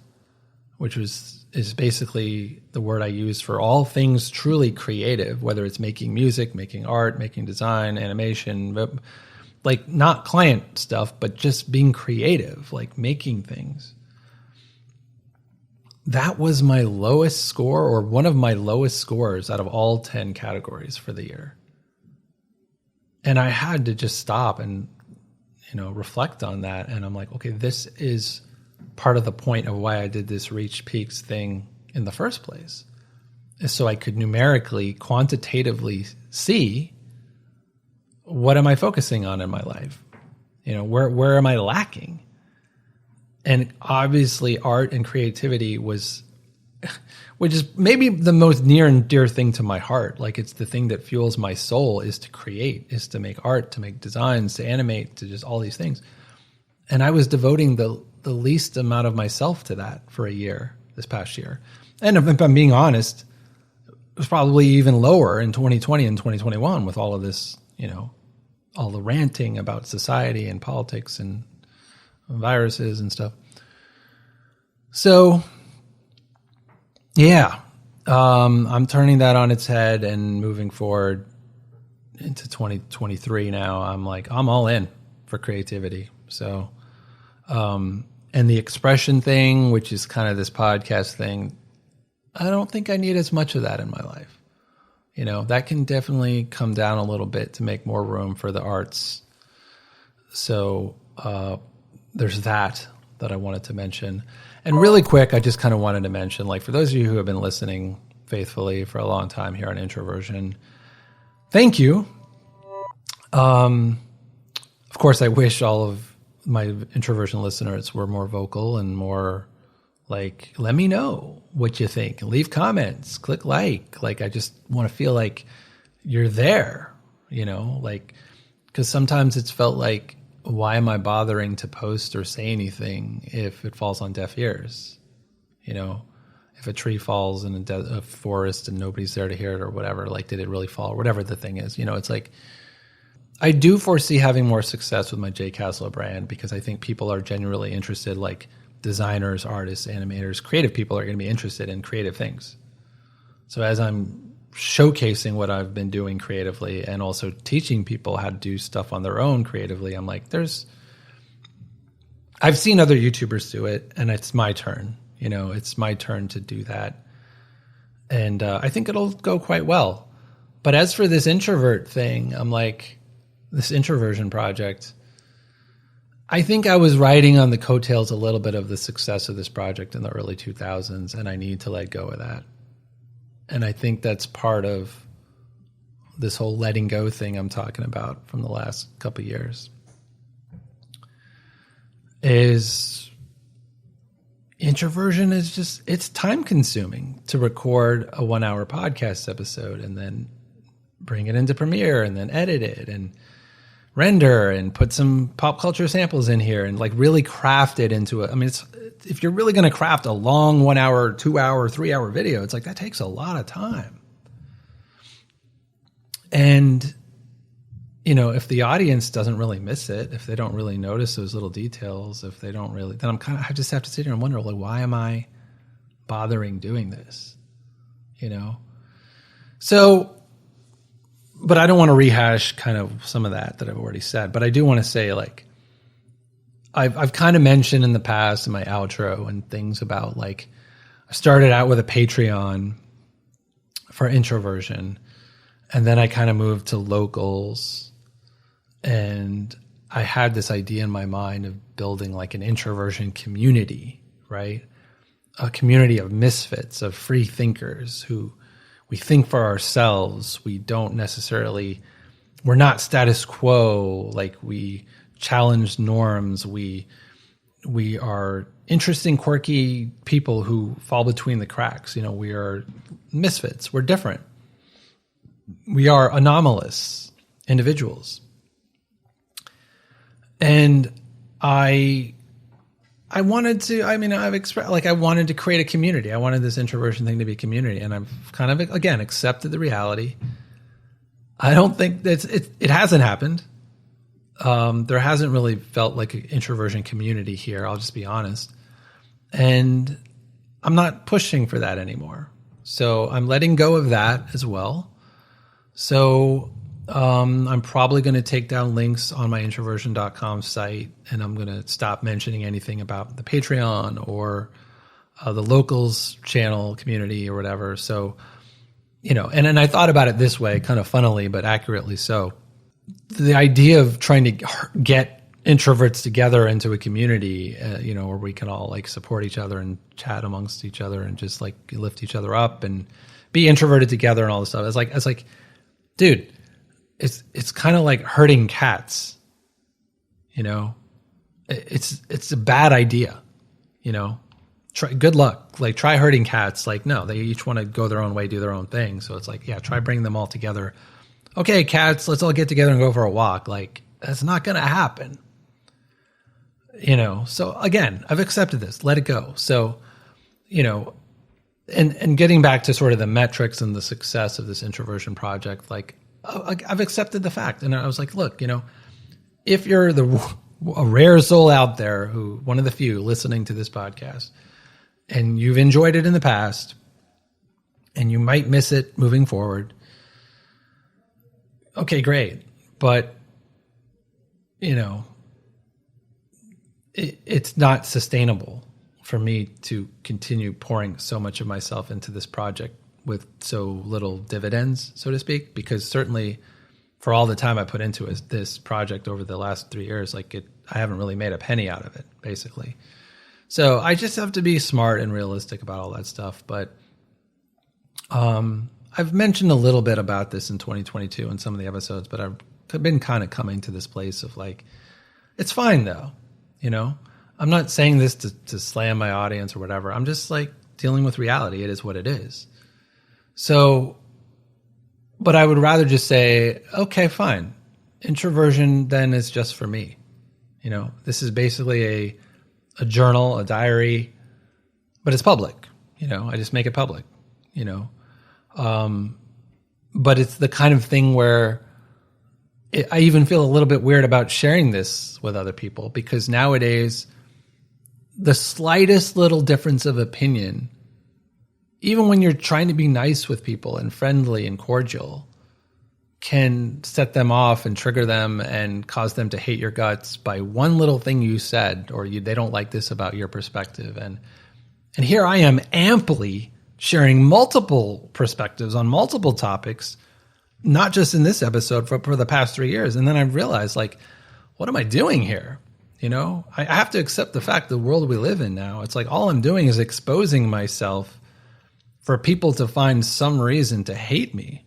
which is basically the word I use for all things truly creative, whether it's making music, making art, making design, animation, like not client stuff, but just being creative, like making things. That was my lowest score, or one of my lowest scores out of all 10 categories for the year. And I had to just stop and, reflect on that. And I'm like, okay, this is part of the point of why I did this reach peaks thing in the first place, is so I could numerically, quantitatively see what am I focusing on in my life? Where am I lacking? And obviously art and creativity which is maybe the most near and dear thing to my heart. Like it's the thing that fuels my soul, is to create, is to make art, to make designs, to animate, to just all these things. And I was devoting the least amount of myself to that for a year, this past year. And if I'm being honest, it was probably even lower in 2020 and 2021 with all of this, all the ranting about society and politics and viruses and stuff. So, yeah, I'm turning that on its head and moving forward into 2023 now. I'm like, I'm all in for creativity. So, and the expression thing, which is kind of this podcast thing, I don't think I need as much of that in my life. That can definitely come down a little bit to make more room for the arts. So, there's that I wanted to mention. And really quick, I just kind of wanted to mention, like, for those of you who have been listening faithfully for a long time here on Introversion, thank you. Of course, I wish all of my Introversion listeners were more vocal and more like, let me know what you think. Leave comments, click like. Like, I just want to feel like you're there, because sometimes it's felt like, why am I bothering to post or say anything if it falls on deaf ears? If a tree falls in a forest and nobody's there to hear it or whatever, like, did it really fall? Or whatever the thing is, it's like, I do foresee having more success with my J. Caslow brand, because I think people are genuinely interested, like designers, artists, animators, creative people are going to be interested in creative things. So as I'm showcasing what I've been doing creatively and also teaching people how to do stuff on their own creatively, I'm like, I've seen other YouTubers do it, and it's my turn. It's my turn to do that. And I think it'll go quite well. But as for this introvert thing, I'm like, this introversion project, I think I was riding on the coattails a little bit of the success of this project in the early 2000s, and I need to let go of that. And I think that's part of this whole letting go thing I'm talking about from the last couple of years. Is introversion is just, it's time consuming to record a 1-hour podcast episode and then bring it into Premiere and then edit it and render and put some pop culture samples in here and like really craft it into if you're really going to craft a long 1 hour, 2 hour, 3 hour video, it's like that takes a lot of time. And, if the audience doesn't really miss it, if they don't really notice those little details, if they don't really, then I just have to sit here and wonder, like, why am I bothering doing this? So, but I don't want to rehash kind of some of that I've already said, but I do want to say, like, I've kind of mentioned in the past in my outro and things about, like, I started out with a Patreon for Introversion, and then I kind of moved to locals, and I had this idea in my mind of building like an Introversion community, right? A community of misfits, of free thinkers who we think for ourselves. We don't necessarily, we're not status quo, like we challenge norms. We are interesting, quirky people who fall between the cracks. We are misfits. We're different. We are anomalous individuals. And I wanted to, I've expressed, like, I wanted to create a community. I wanted this introversion thing to be a community. And I've kind of, again, accepted the reality. I don't think that it hasn't happened. There hasn't really felt like an introversion community here. I'll just be honest. And I'm not pushing for that anymore. So I'm letting go of that as well. So I'm probably going to take down links on my introversion.com site, and I'm going to stop mentioning anything about the Patreon or the locals channel community or whatever. So, and I thought about it this way, kind of funnily, but accurately so. The idea of trying to get introverts together into a community, where we can all like support each other and chat amongst each other and just like lift each other up and be introverted together and all this stuff. It's like, dude, it's kind of like herding cats, it's a bad idea, good luck. Like, try herding cats. Like, no, they each want to go their own way, do their own thing. So it's like, yeah, try bringing them all together. Okay, cats, let's all get together and go for a walk. Like, that's not going to happen. So again, I've accepted this, let it go. So, and getting back to sort of the metrics and the success of this introversion project, like, I've accepted the fact. And I was like, look, if you're a rare soul out there one of the few listening to this podcast, and you've enjoyed it in the past and you might miss it moving forward, okay, great. But, it's not sustainable for me to continue pouring so much of myself into this project with so little dividends, so to speak, because certainly for all the time I put into this project over the last 3 years, I haven't really made a penny out of it, basically. So I just have to be smart and realistic about all that stuff. But I've mentioned a little bit about this in 2022 in some of the episodes, but I've been kind of coming to this place of like, it's fine though. I'm not saying this to slam my audience or whatever. I'm just like dealing with reality. It is what it is. So, but I would rather just say, okay, fine. Introversion then is just for me. This is basically a journal, a diary, but it's public. I just make it public, but it's the kind of thing where I even feel a little bit weird about sharing this with other people, because nowadays the slightest little difference of opinion, even when you're trying to be nice with people and friendly and cordial, can set them off and trigger them and cause them to hate your guts by one little thing you said, or they don't like this about your perspective. And here I am amply sharing multiple perspectives on multiple topics, not just in this episode, for the past 3 years. And then I realized, like, what am I doing here? I have to accept the fact the world we live in now, it's like all I'm doing is exposing myself for people to find some reason to hate me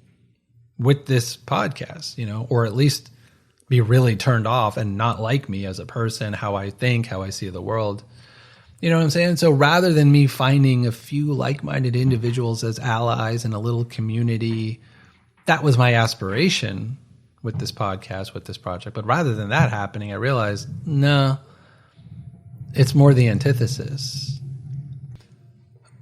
with this podcast, or at least be really turned off and not like me as a person, how I think, how I see the world. You know what I'm saying? So rather than me finding a few like-minded individuals as allies in a little community, that was my aspiration with this podcast, with this project. But rather than that happening, I realized, no, it's more the antithesis.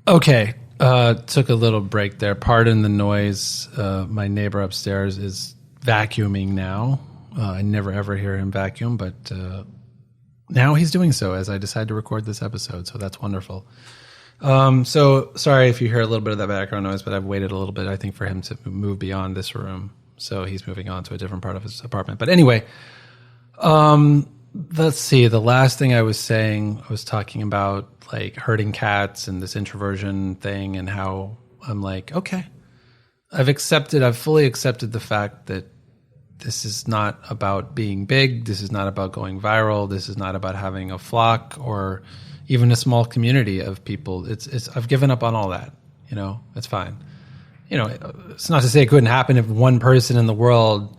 Okay, took a little break there. Pardon the noise. My neighbor upstairs is vacuuming now. I never ever hear him vacuum, but now he's doing so as I decide to record this episode. So that's wonderful. So sorry if you hear a little bit of that background noise, but I've waited a little bit, I think, for him to move beyond this room. So he's moving on to a different part of his apartment. But anyway, let's see. The last thing I was saying, I was talking about like herding cats and this introversion thing, and how I'm like, okay, I've fully accepted the fact that this is not about being big. This is not about going viral. This is not about having a flock or even a small community of people. I've given up on all that. It's fine. It's not to say it couldn't happen if one person in the world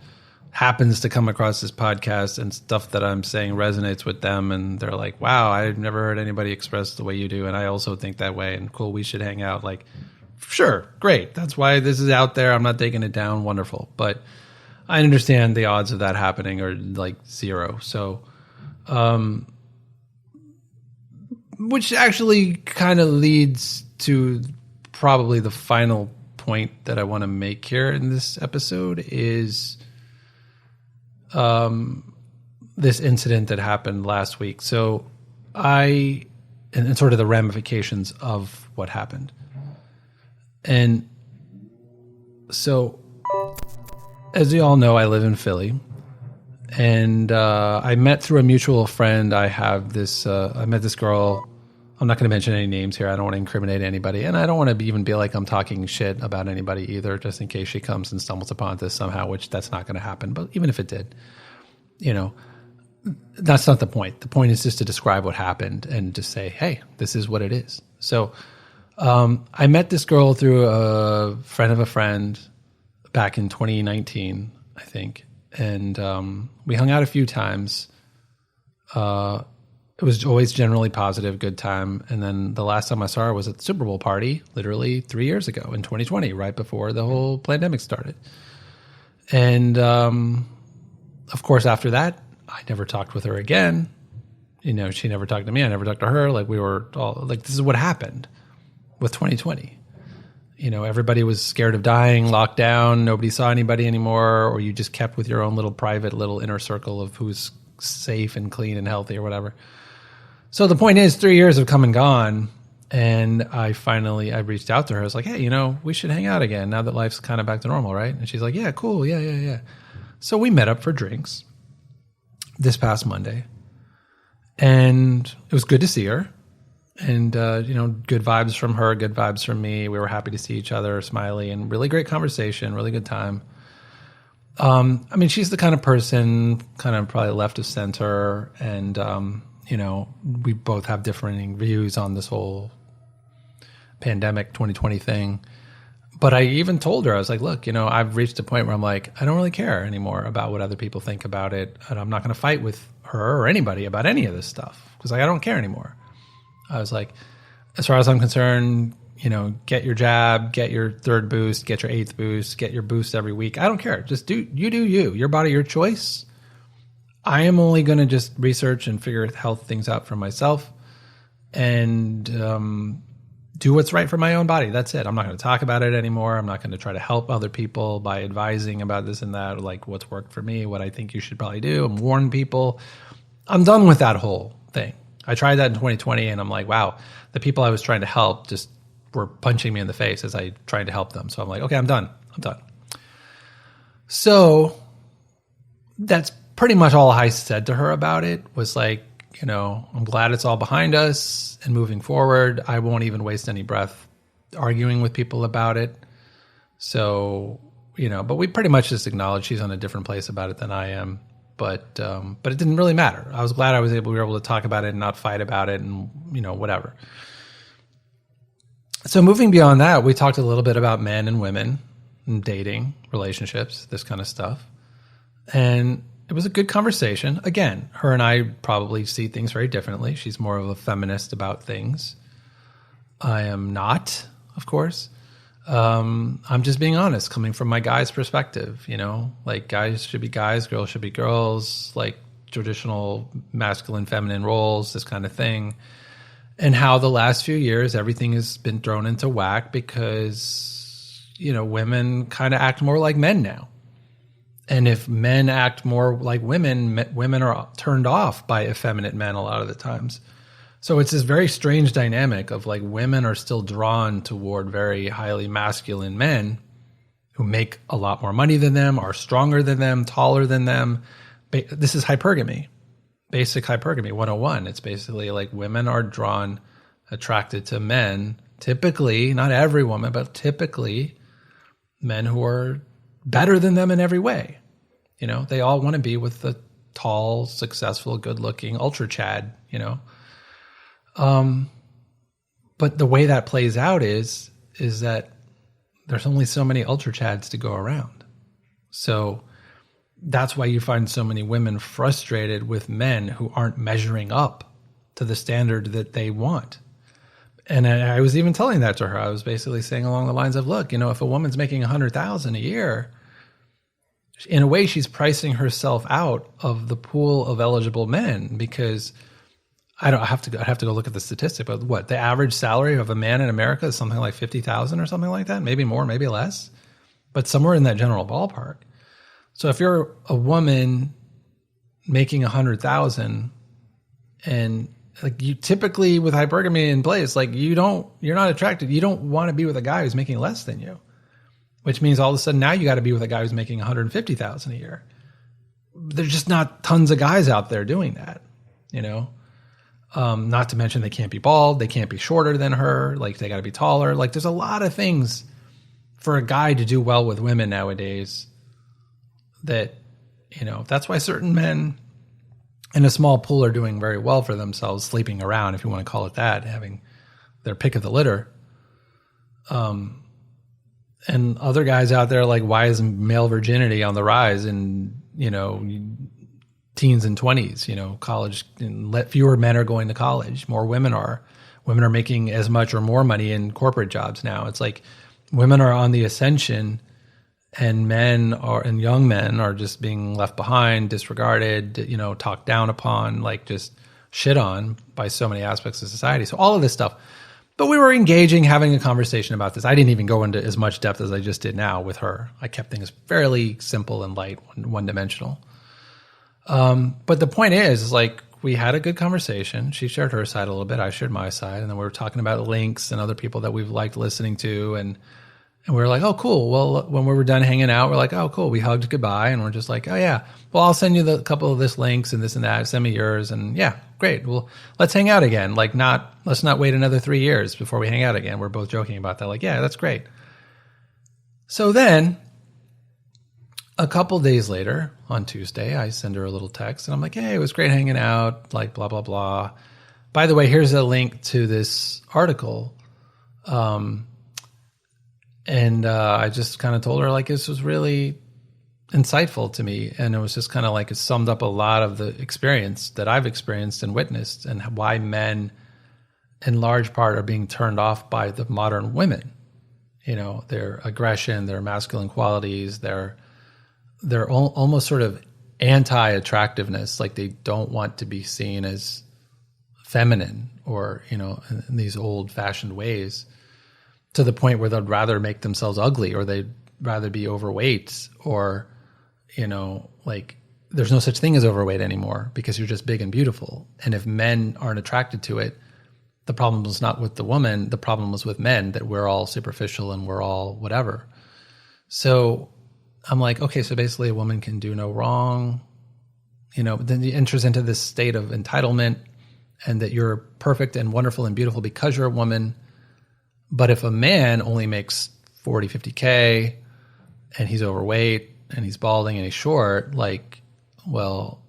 happens to come across this podcast and stuff that I'm saying resonates with them, and they're like, wow, I've never heard anybody express the way you do, and I also think that way, and cool, we should hang out. Like, sure, great. That's why this is out there. I'm not taking it down. Wonderful. But I understand the odds of that happening are like zero. So Which actually kind of leads to probably the final point that I want to make here in this episode is this incident that happened last week. So and sort of the ramifications of what happened. And so, as you all know, I live in Philly. And I met through a mutual friend. I met this girl. I'm not going to mention any names here. I don't want to incriminate anybody. And I don't want to even be like I'm talking shit about anybody either, just in case she comes and stumbles upon this somehow, which that's not going to happen. But even if it did, that's not the point. The point is just to describe what happened and just say, hey, this is what it is. So I met this girl through a friend of a friend back in 2019, I think. And we hung out a few times. It was always generally positive, good time. And then the last time I saw her was at the Super Bowl party, literally 3 years ago in 2020, right before the whole pandemic started. And of course, after that, I never talked with her again. She never talked to me. I never talked to her. Like we were all like, this is what happened with 2020. Everybody was scared of dying, locked down, nobody saw anybody anymore, or you just kept with your own little private little inner circle of who's safe and clean and healthy or whatever. So the point is 3 years have come and gone, and I reached out to her. I was like, hey, we should hang out again now that life's kind of back to normal, right? And she's like, yeah, cool, yeah. So we met up for drinks this past Monday, and it was good to see her. And, good vibes from her, good vibes from me. We were happy to see each other, smiley, and really great conversation, really good time. She's the kind of person kind of probably left of center. And, we both have differing views on this whole pandemic 2020 thing. But I even told her, I was like, look, I've reached a point where I'm like, I don't really care anymore about what other people think about it. And I'm not going to fight with her or anybody about any of this stuff because I don't care anymore. I was like, as far as I'm concerned, get your jab, get your third boost, get your eighth boost, get your boost every week. I don't care. Just do you. Your body, your choice. I am only going to just research and figure health things out for myself and do what's right for my own body. That's it. I'm not going to talk about it anymore. I'm not going to try to help other people by advising about this and that, like what's worked for me, what I think you should probably do, and warn people. I'm done with that whole thing. I tried that in 2020, and I'm like, wow, the people I was trying to help just were punching me in the face as I tried to help them. So I'm like, okay, I'm done. So that's pretty much all I said to her about it was like, I'm glad it's all behind us and moving forward. I won't even waste any breath arguing with people about it. So, but we pretty much just acknowledge she's on a different place about it than I am. But it didn't really matter. I was glad we were able to talk about it and not fight about it and, whatever. So moving beyond that, we talked a little bit about men and women and dating, relationships, this kind of stuff. And it was a good conversation. Again, her and I probably see things very differently. She's more of a feminist about things. I am not, of course. I'm just being honest, coming from my guy's perspective, like guys should be guys, girls should be girls, like traditional masculine, feminine roles, this kind of thing. And how the last few years, everything has been thrown into whack because, women kind of act more like men now. And if men act more like women are turned off by effeminate men a lot of the times. So it's this very strange dynamic of like women are still drawn toward very highly masculine men who make a lot more money than them, are stronger than them, taller than them. This is hypergamy, basic hypergamy 101. It's basically like women are attracted to men, typically, not every woman, but typically men who are better than them in every way. They all want to be with the tall, successful, good-looking ultra Chad, But the way that plays out is that there's only so many ultra Chads to go around. So that's why you find so many women frustrated with men who aren't measuring up to the standard that they want. And I was even telling that to her. I was basically saying along the lines of, look, if a woman's making $100,000 a year, in a way, she's pricing herself out of the pool of eligible men, because I have to go look at the statistic, but what, the average salary of a man in America is something like 50,000 or something like that, maybe more, maybe less, but somewhere in that general ballpark. So if you're a woman making 100,000, and like you typically with hypergamy in place, like you're not attracted. You don't want to be with a guy who's making less than you, which means all of a sudden now you got to be with a guy who's making 150,000 a year. There's just not tons of guys out there doing that, you know? Not to mention they can't be bald. They can't be shorter than her. Like they got to be taller. Like there's a lot of things for a guy to do well with women nowadays that, you know, that's why certain men in a small pool are doing very well for themselves, sleeping around, if you want to call it that, having their pick of the litter. And other guys out there, like, why is male virginity on the rise in, you know, teens and 20s, you know, college, and fewer men are going to college, more women are. Women are making as much or more money in corporate jobs now. It's like women are on the ascension, and young men are just being left behind, disregarded, you know, talked down upon, like just shit on by so many aspects of society. So all of this stuff. But we were engaging, having a conversation about this. I didn't even go into as much depth as I just did now with her. I kept things fairly simple and light, one-dimensional. But the point is like, we had a good conversation. She shared her side a little bit. I shared my side. And then we were talking about links and other people that we've liked listening to. And we were like, oh, cool. Well, when we were done hanging out, we're like, oh, cool. We hugged goodbye. And we're just like, oh, yeah. Well, I'll send you a couple of this links and this and that. Send me yours. And yeah, great. Well, let's hang out again. Like let's not wait another 3 years before we hang out again. We're both joking about that. Like, yeah, that's great. So then a couple days later on Tuesday, I send her a little text and I'm like, hey, it was great hanging out, like blah, blah, blah. By the way, here's a link to this article. And I just kind of told her, like, this was really insightful to me. And it was just kind of like it summed up a lot of the experience that I've experienced and witnessed, and why men in large part are being turned off by the modern women. You know, their aggression, their masculine qualities, their almost sort of anti-attractiveness. Like they don't want to be seen as feminine or, you know, in these old fashioned ways, to the point where they'd rather make themselves ugly, or they'd rather be overweight, or, you know, like there's no such thing as overweight anymore because you're just big and beautiful. And if men aren't attracted to it, the problem was not with the woman. The problem was with men, that we're all superficial and we're all whatever. So I'm like, okay, so basically a woman can do no wrong, you know, but then it enters into this state of entitlement, and that you're perfect and wonderful and beautiful because you're a woman. But if a man only makes 40, 50K and he's overweight and he's balding and he's short, like, well,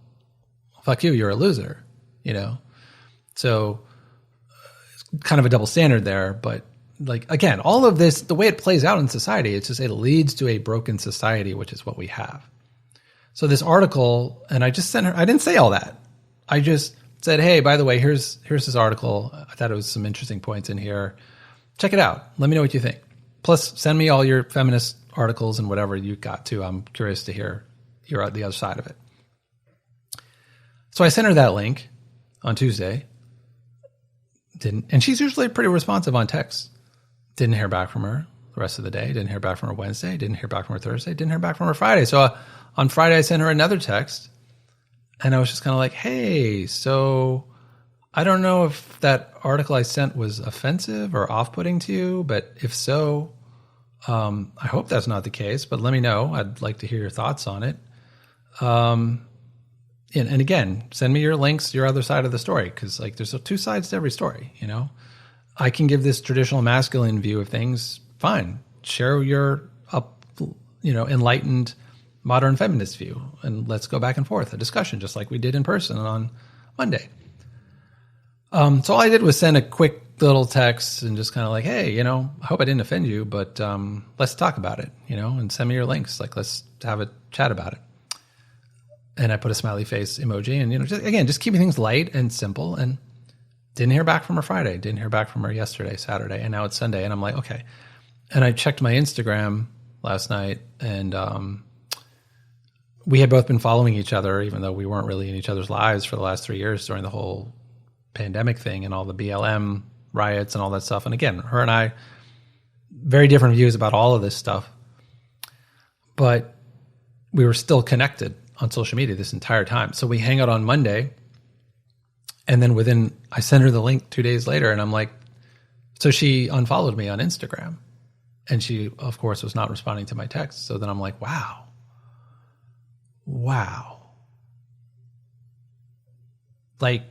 fuck you, you're a loser, you know? So it's kind of a double standard there. But like, again, all of this, the way it plays out in society, it's just, it leads to a broken society, which is what we have. So this article, and I just sent her, I didn't say all that. I just said, hey, by the way, here's this article. I thought it was some interesting points in here. Check it out. Let me know what you think. Plus, send me all your feminist articles and whatever you got too. I'm curious to hear the other side of it. So I sent her that link on Tuesday. And she's usually pretty responsive on text. Didn't hear back from her the rest of the day. Didn't hear back from her Wednesday. Didn't hear back from her Thursday. Didn't hear back from her Friday. So on Friday, I sent her another text. And I was just kind of like, hey, so I don't know if that article I sent was offensive or off-putting to you, but if so, I hope that's not the case, but let me know. I'd like to hear your thoughts on it. And again, send me your links, your other side of the story, because like there's two sides to every story, you know? I can give this traditional masculine view of things, fine. Share your enlightened modern feminist view, and let's go back and forth, a discussion, just like we did in person on Monday. So all I did was send a quick little text and just kind of like, hey, you know, I hope I didn't offend you, but let's talk about it, you know, and send me your links. Like, let's have a chat about it. And I put a smiley face emoji, and, you know, just keeping things light and simple. And didn't hear back from her Friday. Didn't hear back from her yesterday, Saturday. And now it's Sunday. And I'm like, okay. And I checked my Instagram last night, and we had both been following each other, even though we weren't really in each other's lives for the last 3 years during the whole pandemic thing and all the BLM riots and all that stuff. And again, her and I, very different views about all of this stuff, but we were still connected on social media this entire time. So we hang out on Monday, and then I sent her the link 2 days later, and I'm like, so she unfollowed me on Instagram, and she, of course, was not responding to my text. So then I'm like, wow. Like,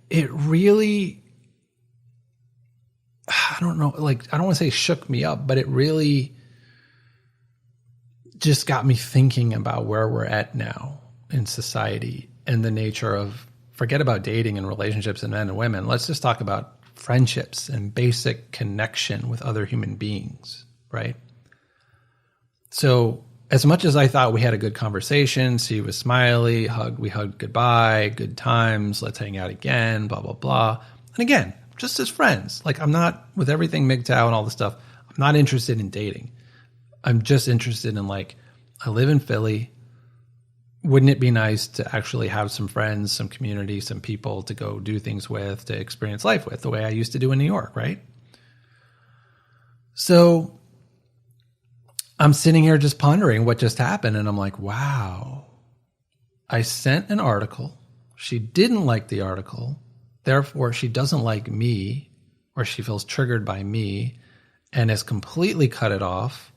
it really, I don't know, like, I don't want to say shook me up, but it really just got me thinking about where we're at now in society and the nature of, forget about dating and relationships and men and women. Let's just talk about friendships and basic connection with other human beings, right? So as much as I thought we had a good conversation, she was smiley, we hugged goodbye, good times, let's hang out again, blah, blah, blah. And again, just as friends. Like, I'm not, with everything MGTOW and all this stuff, I'm not interested in dating. I'm just interested in, like, I live in Philly. Wouldn't it be nice to actually have some friends, some community, some people to go do things with, to experience life with, the way I used to do in New York, right? So I'm sitting here just pondering what just happened, and I'm like, wow. I sent an article. She didn't like the article. Therefore, she doesn't like me, or she feels triggered by me, and has completely cut it off.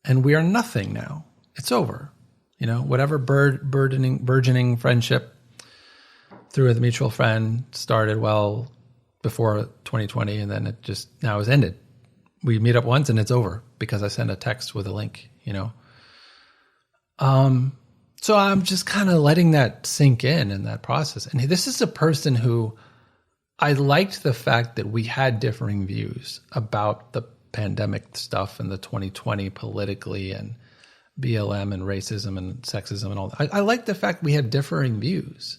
And we are nothing now. It's over. You know, whatever burgeoning friendship through a mutual friend started well before 2020, and then it just now has ended. We meet up once and it's over because I sent a text with a link, you know. So I'm just kind of letting that sink in that process. And this is a person who I liked the fact that we had differing views about the pandemic stuff and the 2020 politically and BLM and racism and sexism and all that. I liked the fact we had differing views,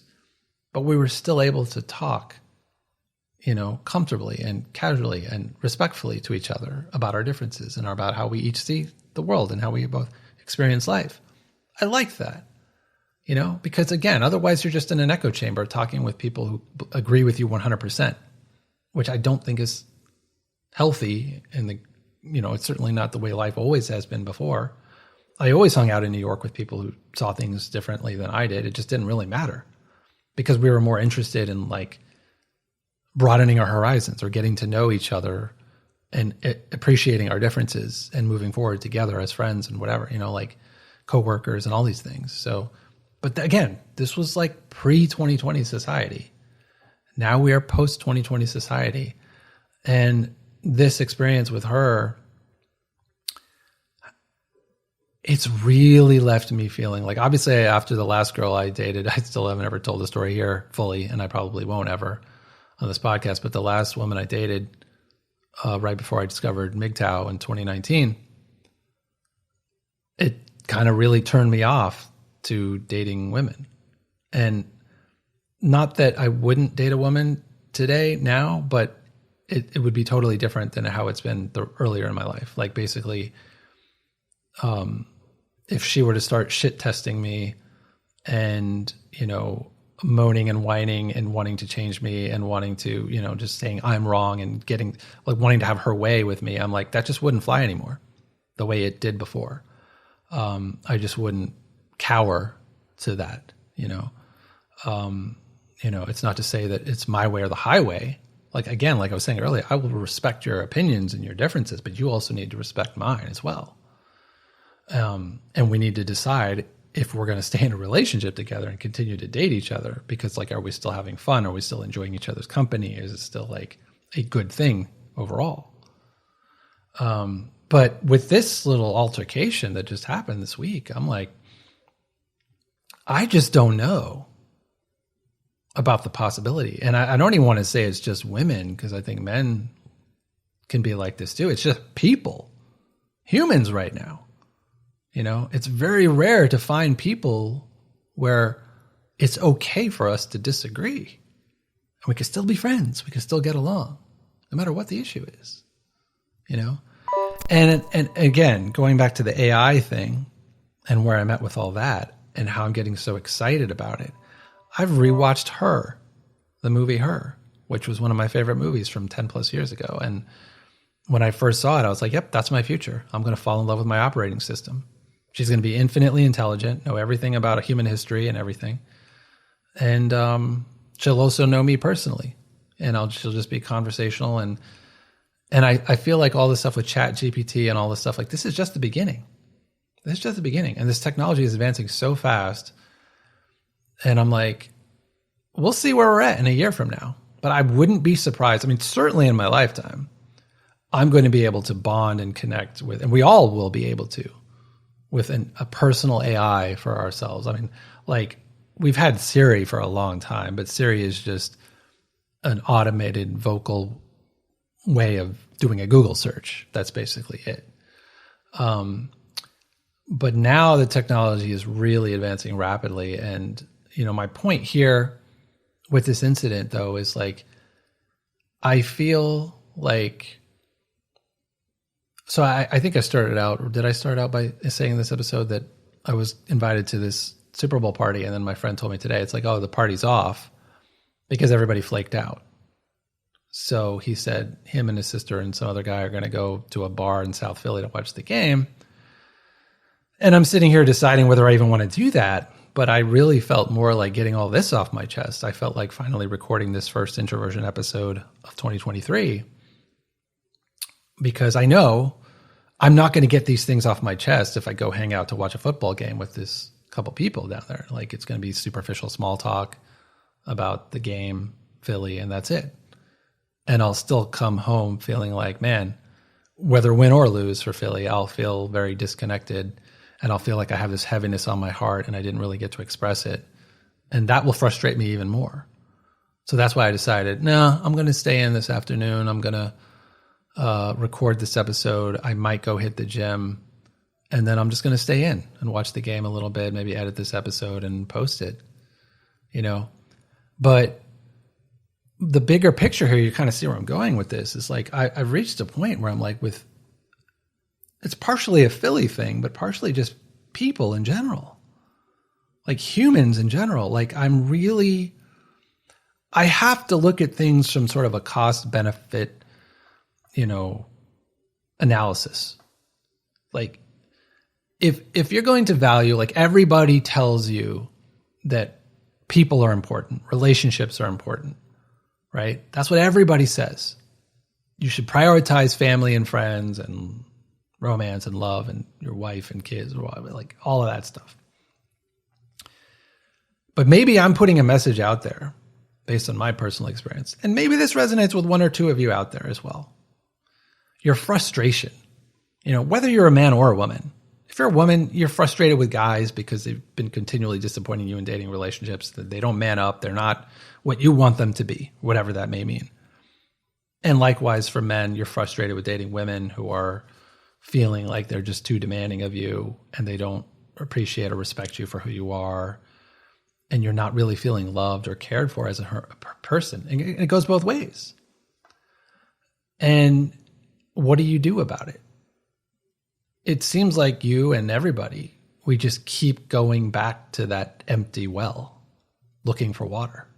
but we were still able to talk, you know, comfortably and casually and respectfully to each other about our differences and about how we each see the world and how we both experience life. I like that, you know, because again, otherwise you're just in an echo chamber talking with people who agree with you 100%, which I don't think is healthy. It's certainly not the way life always has been before. I always hung out in New York with people who saw things differently than I did. It just didn't really matter because we were more interested in, like, broadening our horizons or getting to know each other and appreciating our differences and moving forward together as friends and whatever, you know, like coworkers and all these things. So, but again, this was like pre-2020 society. Now we are post-2020 society. And this experience with her, it's really left me feeling like, obviously after the last girl I dated, I still haven't ever told the story here fully, and I probably won't ever on this podcast, but the last woman I dated right before I discovered MGTOW in 2019, it kind of really turned me off to dating women. And not that I wouldn't date a woman today now, but it would be totally different than how it's been earlier in my life. Like, basically, if she were to start shit testing me and, you know, moaning and whining and wanting to change me and wanting to, you know, just saying I'm wrong and getting, like, wanting to have her way with me, I'm like, that just wouldn't fly anymore the way it did before. I just wouldn't cower to that, you know. It's not to say that it's my way or the highway. Like, again, like I was saying earlier, I will respect your opinions and your differences, but you also need to respect mine as well. And we need to decide if we're going to stay in a relationship together and continue to date each other, because, like, are we still having fun? Are we still enjoying each other's company? Is it still, like, a good thing overall? But with this little altercation that just happened this week, I'm like, I just don't know about the possibility. And I don't even want to say it's just women, because I think men can be like this too. It's just people, humans right now. You know, it's very rare to find people where it's okay for us to disagree. And we can still be friends. We can still get along, no matter what the issue is, you know? And again, going back to the AI thing and where I'm at with all that and how I'm getting so excited about it, I've rewatched Her, the movie Her, which was one of my favorite movies from 10 plus years ago. And when I first saw it, I was like, yep, that's my future. I'm going to fall in love with my operating system. She's going to be infinitely intelligent, know everything about human history and everything. And she'll also know me personally. And she'll just be conversational. And I feel like all this stuff with Chat GPT and all this stuff, like this is just the beginning. This is just the beginning. And this technology is advancing so fast. And I'm like, we'll see where we're at in a year from now. But I wouldn't be surprised. I mean, certainly in my lifetime, I'm going to be able to bond and connect with, and we all will be able to, with a personal AI for ourselves. I mean, like we've had Siri for a long time, but Siri is just an automated vocal way of doing a Google search. That's basically it. But now the technology is really advancing rapidly. And, you know, my point here with this incident though, is like, I feel like, so I think I started out, or did I start out by saying in this episode that I was invited to this Super Bowl party, and then my friend told me today, it's like, oh, the party's off because everybody flaked out. So he said him and his sister and some other guy are going to go to a bar in South Philly to watch the game. And I'm sitting here deciding whether I even want to do that, but I really felt more like getting all this off my chest. I felt like finally recording this first Introversion episode of 2023, because I know I'm not going to get these things off my chest if I go hang out to watch a football game with this couple people down there. Like, it's going to be superficial small talk about the game, Philly, and that's it. And I'll still come home feeling like, man, whether win or lose for Philly, I'll feel very disconnected, and I'll feel like I have this heaviness on my heart and I didn't really get to express it. And that will frustrate me even more. So that's why I decided, no, I'm going to stay in this afternoon. I'm going to record this episode. I might go hit the gym, and then I'm just going to stay in and watch the game a little bit, maybe edit this episode and post it, you know. But the bigger picture here, you kind of see where I'm going with this, is like I've reached a point where I'm like, it's partially a Philly thing, but partially just people in general, like humans in general. Like I have to look at things from sort of a cost benefit, you know, analysis. Like if you're going to value, like everybody tells you that people are important, relationships are important, right? That's what everybody says. You should prioritize family and friends and romance and love and your wife and kids, or like all of that stuff. But maybe I'm putting a message out there based on my personal experience, and maybe this resonates with one or two of you out there as well. Your frustration, you know, whether you're a man or a woman. If you're a woman, you're frustrated with guys because they've been continually disappointing you in dating relationships, that they don't man up, they're not what you want them to be, whatever that may mean. And likewise for men, you're frustrated with dating women who are feeling like they're just too demanding of you and they don't appreciate or respect you for who you are, and you're not really feeling loved or cared for as a person. And it goes both ways. And what do you do about it? It seems like you and everybody, we just keep going back to that empty well, looking for water.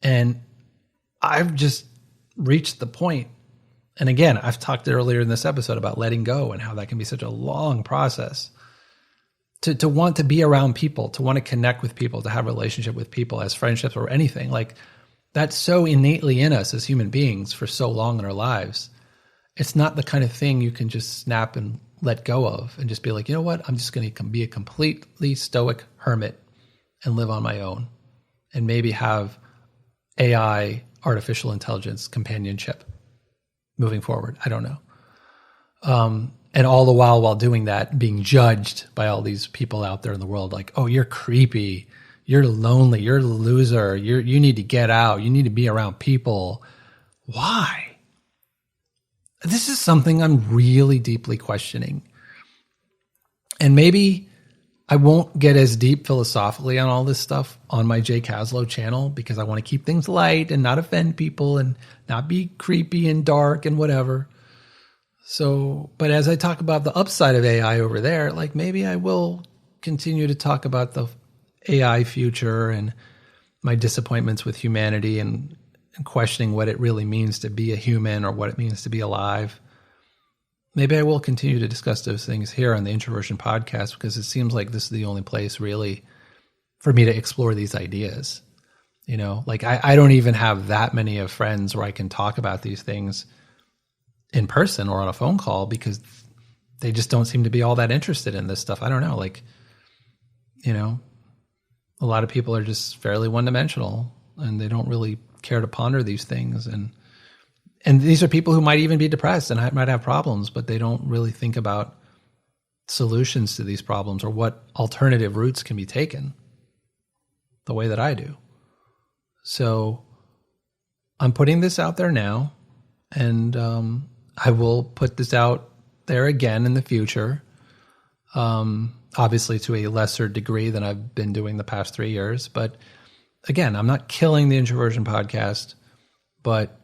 And I've just reached the point, and again, I've talked earlier in this episode about letting go and how that can be such a long process, to want to be around people, to want to connect with people, to have a relationship with people as friendships or anything. Like, that's so innately in us as human beings for so long in our lives. It's not the kind of thing you can just snap and let go of and just be like, you know what, I'm just going to be a completely stoic hermit and live on my own and maybe have AI, artificial intelligence companionship moving forward. I don't know. And all the while doing that, being judged by all these people out there in the world, like, oh, you're creepy, you're lonely, you're a loser, you need to get out, you need to be around people. Why? This is something I'm really deeply questioning. And maybe I won't get as deep philosophically on all this stuff on my Jay Caslow channel, because I want to keep things light and not offend people and not be creepy and dark and whatever. So, but as I talk about the upside of AI over there, like maybe I will continue to talk about the AI future and my disappointments with humanity and questioning what it really means to be a human or what it means to be alive. Maybe I will continue to discuss those things here on the Introversion Podcast, because it seems like this is the only place really for me to explore these ideas. You know, like I don't even have that many of friends where I can talk about these things in person or on a phone call, because they just don't seem to be all that interested in this stuff. I don't know, like, you know, a lot of people are just fairly one-dimensional and they don't really care to ponder these things. And these are people who might even be depressed and might have problems, but they don't really think about solutions to these problems or what alternative routes can be taken the way that I do. So I'm putting this out there now, and I will put this out there again in the future, obviously to a lesser degree than I've been doing the past 3 years. But again, I'm not killing the Introversion Podcast, but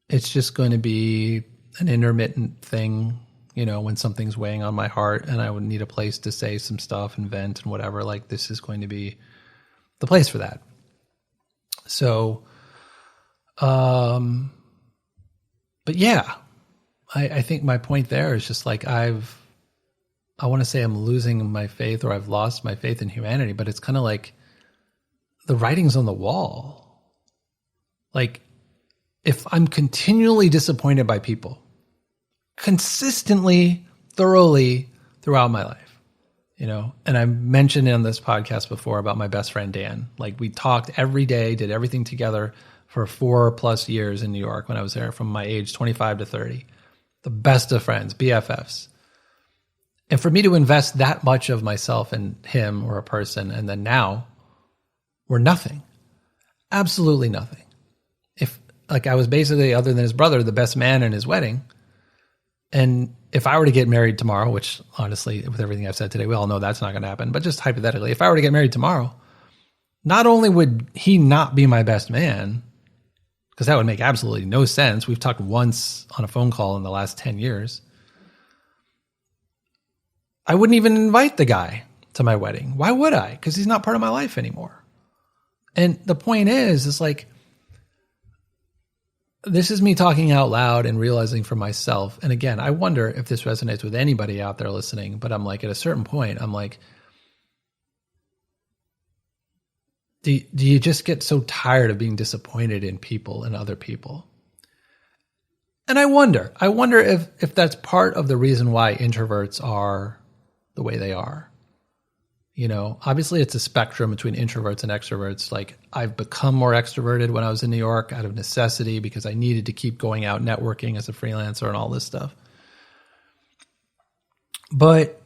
it's just going to be an intermittent thing, you know, when something's weighing on my heart and I would need a place to say some stuff and vent and whatever, like this is going to be the place for that. So, but yeah, I think my point there is just like I want to say I'm losing my faith, or I've lost my faith in humanity, but it's kind of like the writing's on the wall. Like, if I'm continually disappointed by people, consistently, thoroughly throughout my life, you know, and I mentioned in this podcast before about my best friend, Dan, like we talked every day, did everything together for 4+ years in New York when I was there, from my age 25 to 30, the best of friends, BFFs. And for me to invest that much of myself in him or a person, and then now we're nothing, absolutely nothing. Like I was basically, other than his brother, the best man in his wedding. And if I were to get married tomorrow, which honestly, with everything I've said today, we all know that's not going to happen, but just hypothetically, if I were to get married tomorrow, not only would he not be my best man, because that would make absolutely no sense. We've talked once on a phone call in the last 10 years. I wouldn't even invite the guy to my wedding. Why would I? Because he's not part of my life anymore. And the point is like, this is me talking out loud and realizing for myself. And again, I wonder if this resonates with anybody out there listening, but I'm like, at a certain point, I'm like, do you just get so tired of being disappointed in people and other people? And I wonder if that's part of the reason why introverts are the way they are. You know, obviously it's a spectrum between introverts and extroverts. Like I've become more extroverted when I was in New York out of necessity, because I needed to keep going out networking as a freelancer and all this stuff. But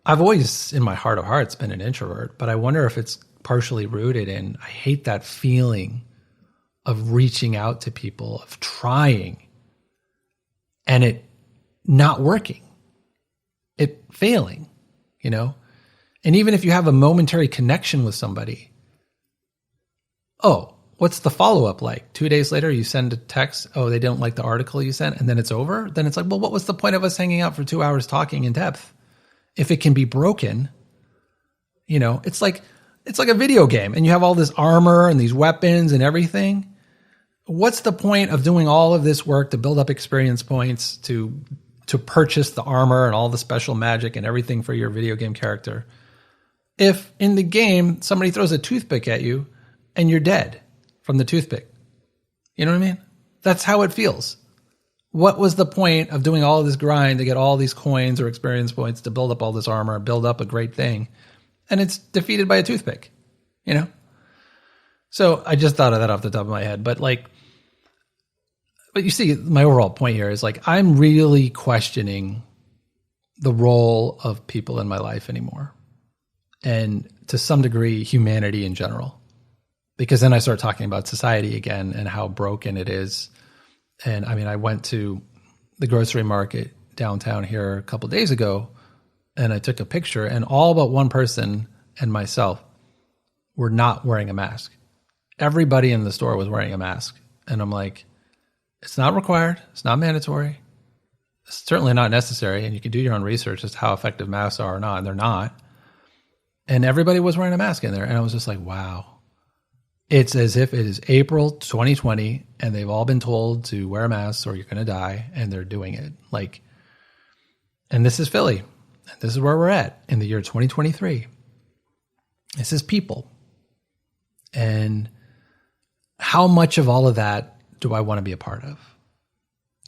I've always, in my heart of hearts, been an introvert. But I wonder if it's partially rooted in, I hate that feeling of reaching out to people, of trying, and it not working, it failing, you know? And even if you have a momentary connection with somebody, oh, what's the follow-up like? 2 days later, you send a text, oh, they don't like the article you sent, and then it's over? Then it's like, well, what was the point of us hanging out for 2 hours talking in depth? If it can be broken, you know, it's like a video game, and you have all this armor and these weapons and everything. What's the point of doing all of this work to build up experience points, to purchase the armor and all the special magic and everything for your video game character, if in the game somebody throws a toothpick at you and you're dead from the toothpick? You know what I mean? That's how it feels. What was the point of doing all of this grind to get all these coins or experience points to build up all this armor, build up a great thing, and it's defeated by a toothpick, you know? So I just thought of that off the top of my head. But you see, my overall point here is like, I'm really questioning the role of people in my life anymore. And to some degree, humanity in general. Because then I start talking about society again and how broken it is. And I mean, I went to the grocery market downtown here a couple of days ago, and I took a picture, and all but one person and myself were not wearing a mask. Everybody in the store was wearing a mask. And I'm like, it's not required. It's not mandatory. It's certainly not necessary. And you can do your own research as to how effective masks are or not. And they're not. And everybody was wearing a mask in there. And I was just like, wow. It's as if it is April 2020 and they've all been told to wear a mask or you're going to die, and they're doing it. Like, and this is Philly. This is where we're at in the year 2023. This is people. And how much of all of that do I want to be a part of?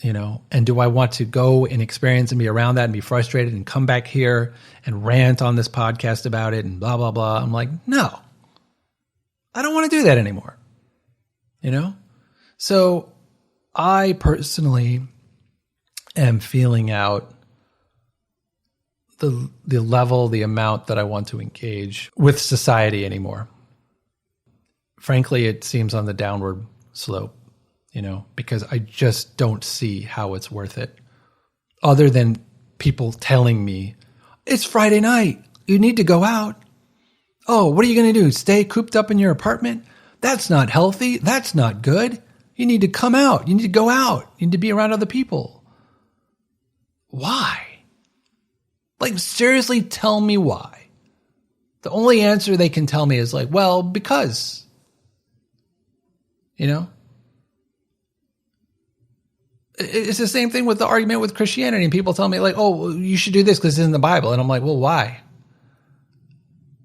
You know, and do I want to go and experience and be around that and be frustrated and come back here and rant on this podcast about it and blah, blah, blah? I'm like, no. I don't want to do that anymore, you know? So I personally am feeling out the level, the amount that I want to engage with society anymore. Frankly, it seems on the downward slope, you know, because I just don't see how it's worth it. Other than people telling me, it's Friday night, you need to go out. Oh, what are you going to do? Stay cooped up in your apartment? That's not healthy. That's not good. You need to come out. You need to go out. You need to be around other people. Why? Like, seriously, tell me why. The only answer they can tell me is like, well, because, you know? It's the same thing with the argument with Christianity. And people tell me like, oh, you should do this because it's in the Bible. And I'm like, well, why?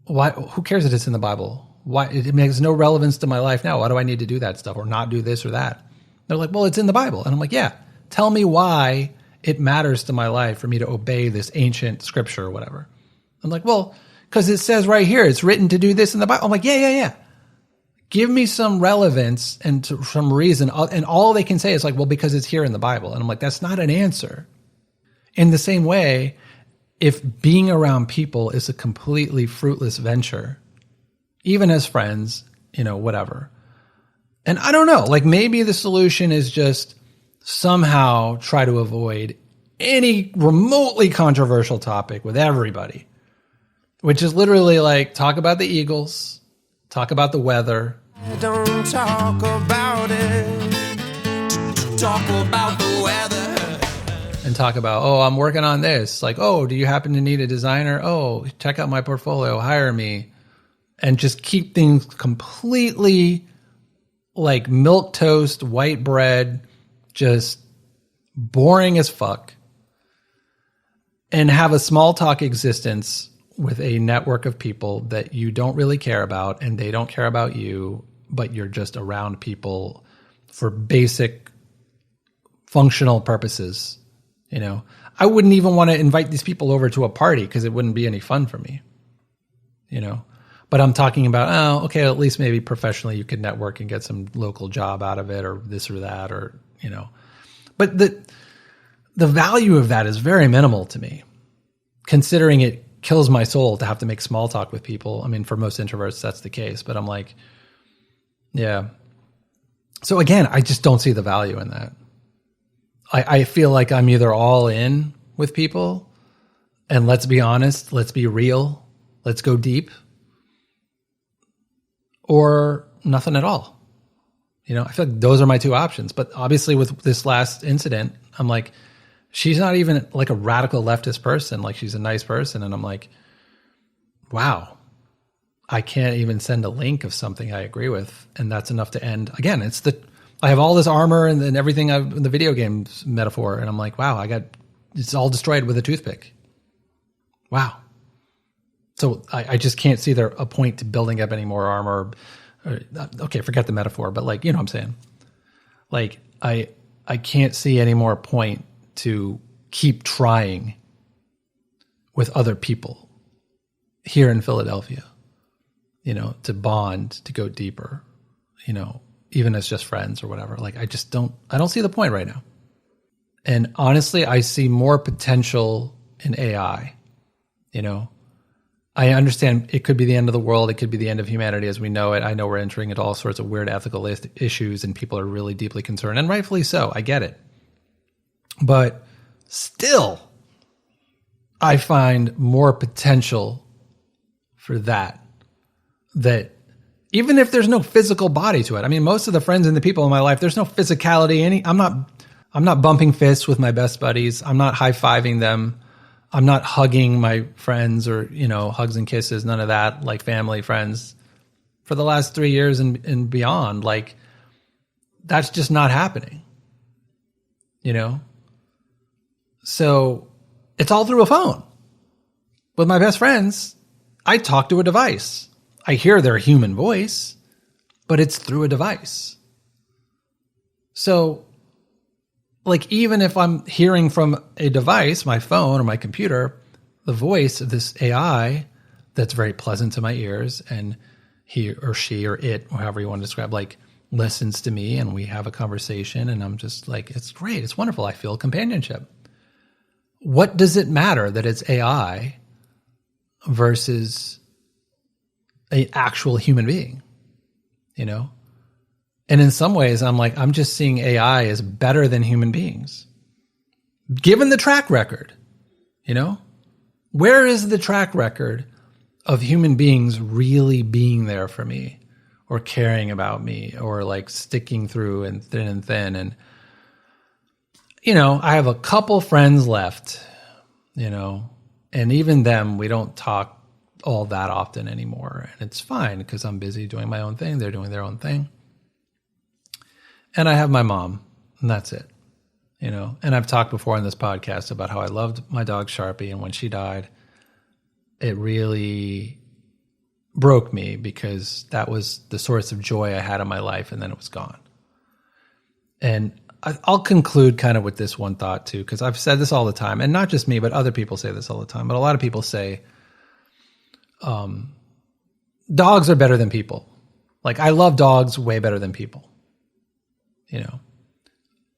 Why? Who cares if it's in the Bible? Why? It makes no relevance to my life now. Why do I need to do that stuff or not do this or that? They're like, well, it's in the Bible. And I'm like, yeah, tell me why it matters to my life for me to obey this ancient scripture or whatever. I'm like, well, because it says right here, it's written to do this in the Bible. I'm like, yeah. Give me some relevance and some reason. And all they can say is like, well, because it's here in the Bible. And I'm like, that's not an answer. In the same way, if being around people is a completely fruitless venture, even as friends, you know, whatever. And I don't know, like maybe the solution is just somehow try to avoid any remotely controversial topic with everybody, which is literally like talk about the Eagles, talk about the weather. Don't talk about it. Talk about the weather. And talk about, oh, I'm working on this. Like, oh, do you happen to need a designer? Oh, check out my portfolio, hire me. And just keep things completely like milquetoast, white bread, just boring as fuck. And have a small talk existence with a network of people that you don't really care about and they don't care about you, but you're just around people for basic functional purposes. You know, I wouldn't even want to invite these people over to a party because it wouldn't be any fun for me, you know, but I'm talking about, oh, okay, at least maybe professionally you could network and get some local job out of it or this or that, or, you know, but the value of that is very minimal to me, considering it kills my soul to have to make small talk with people. I mean, for most introverts, that's the case, but I'm like, yeah. So again, I just don't see the value in that. I feel like I'm either all in with people and let's be honest, let's be real, let's go deep, or nothing at all. You know, I feel like those are my two options. But obviously with this last incident, I'm like, she's not even like a radical leftist person. Like she's a nice person. And I'm like, wow, I can't even send a link of something I agree with. And that's enough to end. Again, I have all this armor and then everything in the video games metaphor. And I'm like, wow, it's all destroyed with a toothpick. Wow. So I just can't see a point to building up any more armor. Okay, forget the metaphor, but like, you know what I'm saying? Like, I can't see any more point to keep trying with other people here in Philadelphia, you know, to bond, to go deeper, you know, even as just friends or whatever. Like, I don't see the point right now. And honestly, I see more potential in AI, you know. I understand it could be the end of the world. It could be the end of humanity as we know it. I know we're entering into all sorts of weird ethical issues and people are really deeply concerned, and rightfully so. I get it. But still, I find more potential for that even if there's no physical body to it. I mean, most of the friends and the people in my life, there's no physicality. I'm not I'm not bumping fists with my best buddies. I'm not high-fiving them. I'm not hugging my friends or, hugs and kisses, none of that, like family, friends. For the last 3 years and beyond, like, that's just not happening, So it's all through a phone. With my best friends, I talk to a device. I hear their human voice, but it's through a device. So, like, even if I'm hearing from a device, my phone or my computer, the voice of this AI that's very pleasant to my ears, and he or she or it, or however you want to describe, like, listens to me and we have a conversation, and I'm just like, it's great, it's wonderful, I feel companionship. What does it matter that it's AI versus an actual human being, And in some ways, I'm just seeing AI as better than human beings. Given the track record, where is the track record of human beings really being there for me or caring about me or like sticking through and thin. And, I have a couple friends left, and even them, we don't talk all that often anymore. And it's fine because I'm busy doing my own thing. They're doing their own thing. And I have my mom, and that's it, And I've talked before on this podcast about how I loved my dog Sharpie, and when she died, it really broke me because that was the source of joy I had in my life, and then it was gone. And I'll conclude kind of with this one thought too, because I've said this all the time, and not just me, but other people say this all the time. But a lot of people say, dogs are better than people. Like, I love dogs way better than people.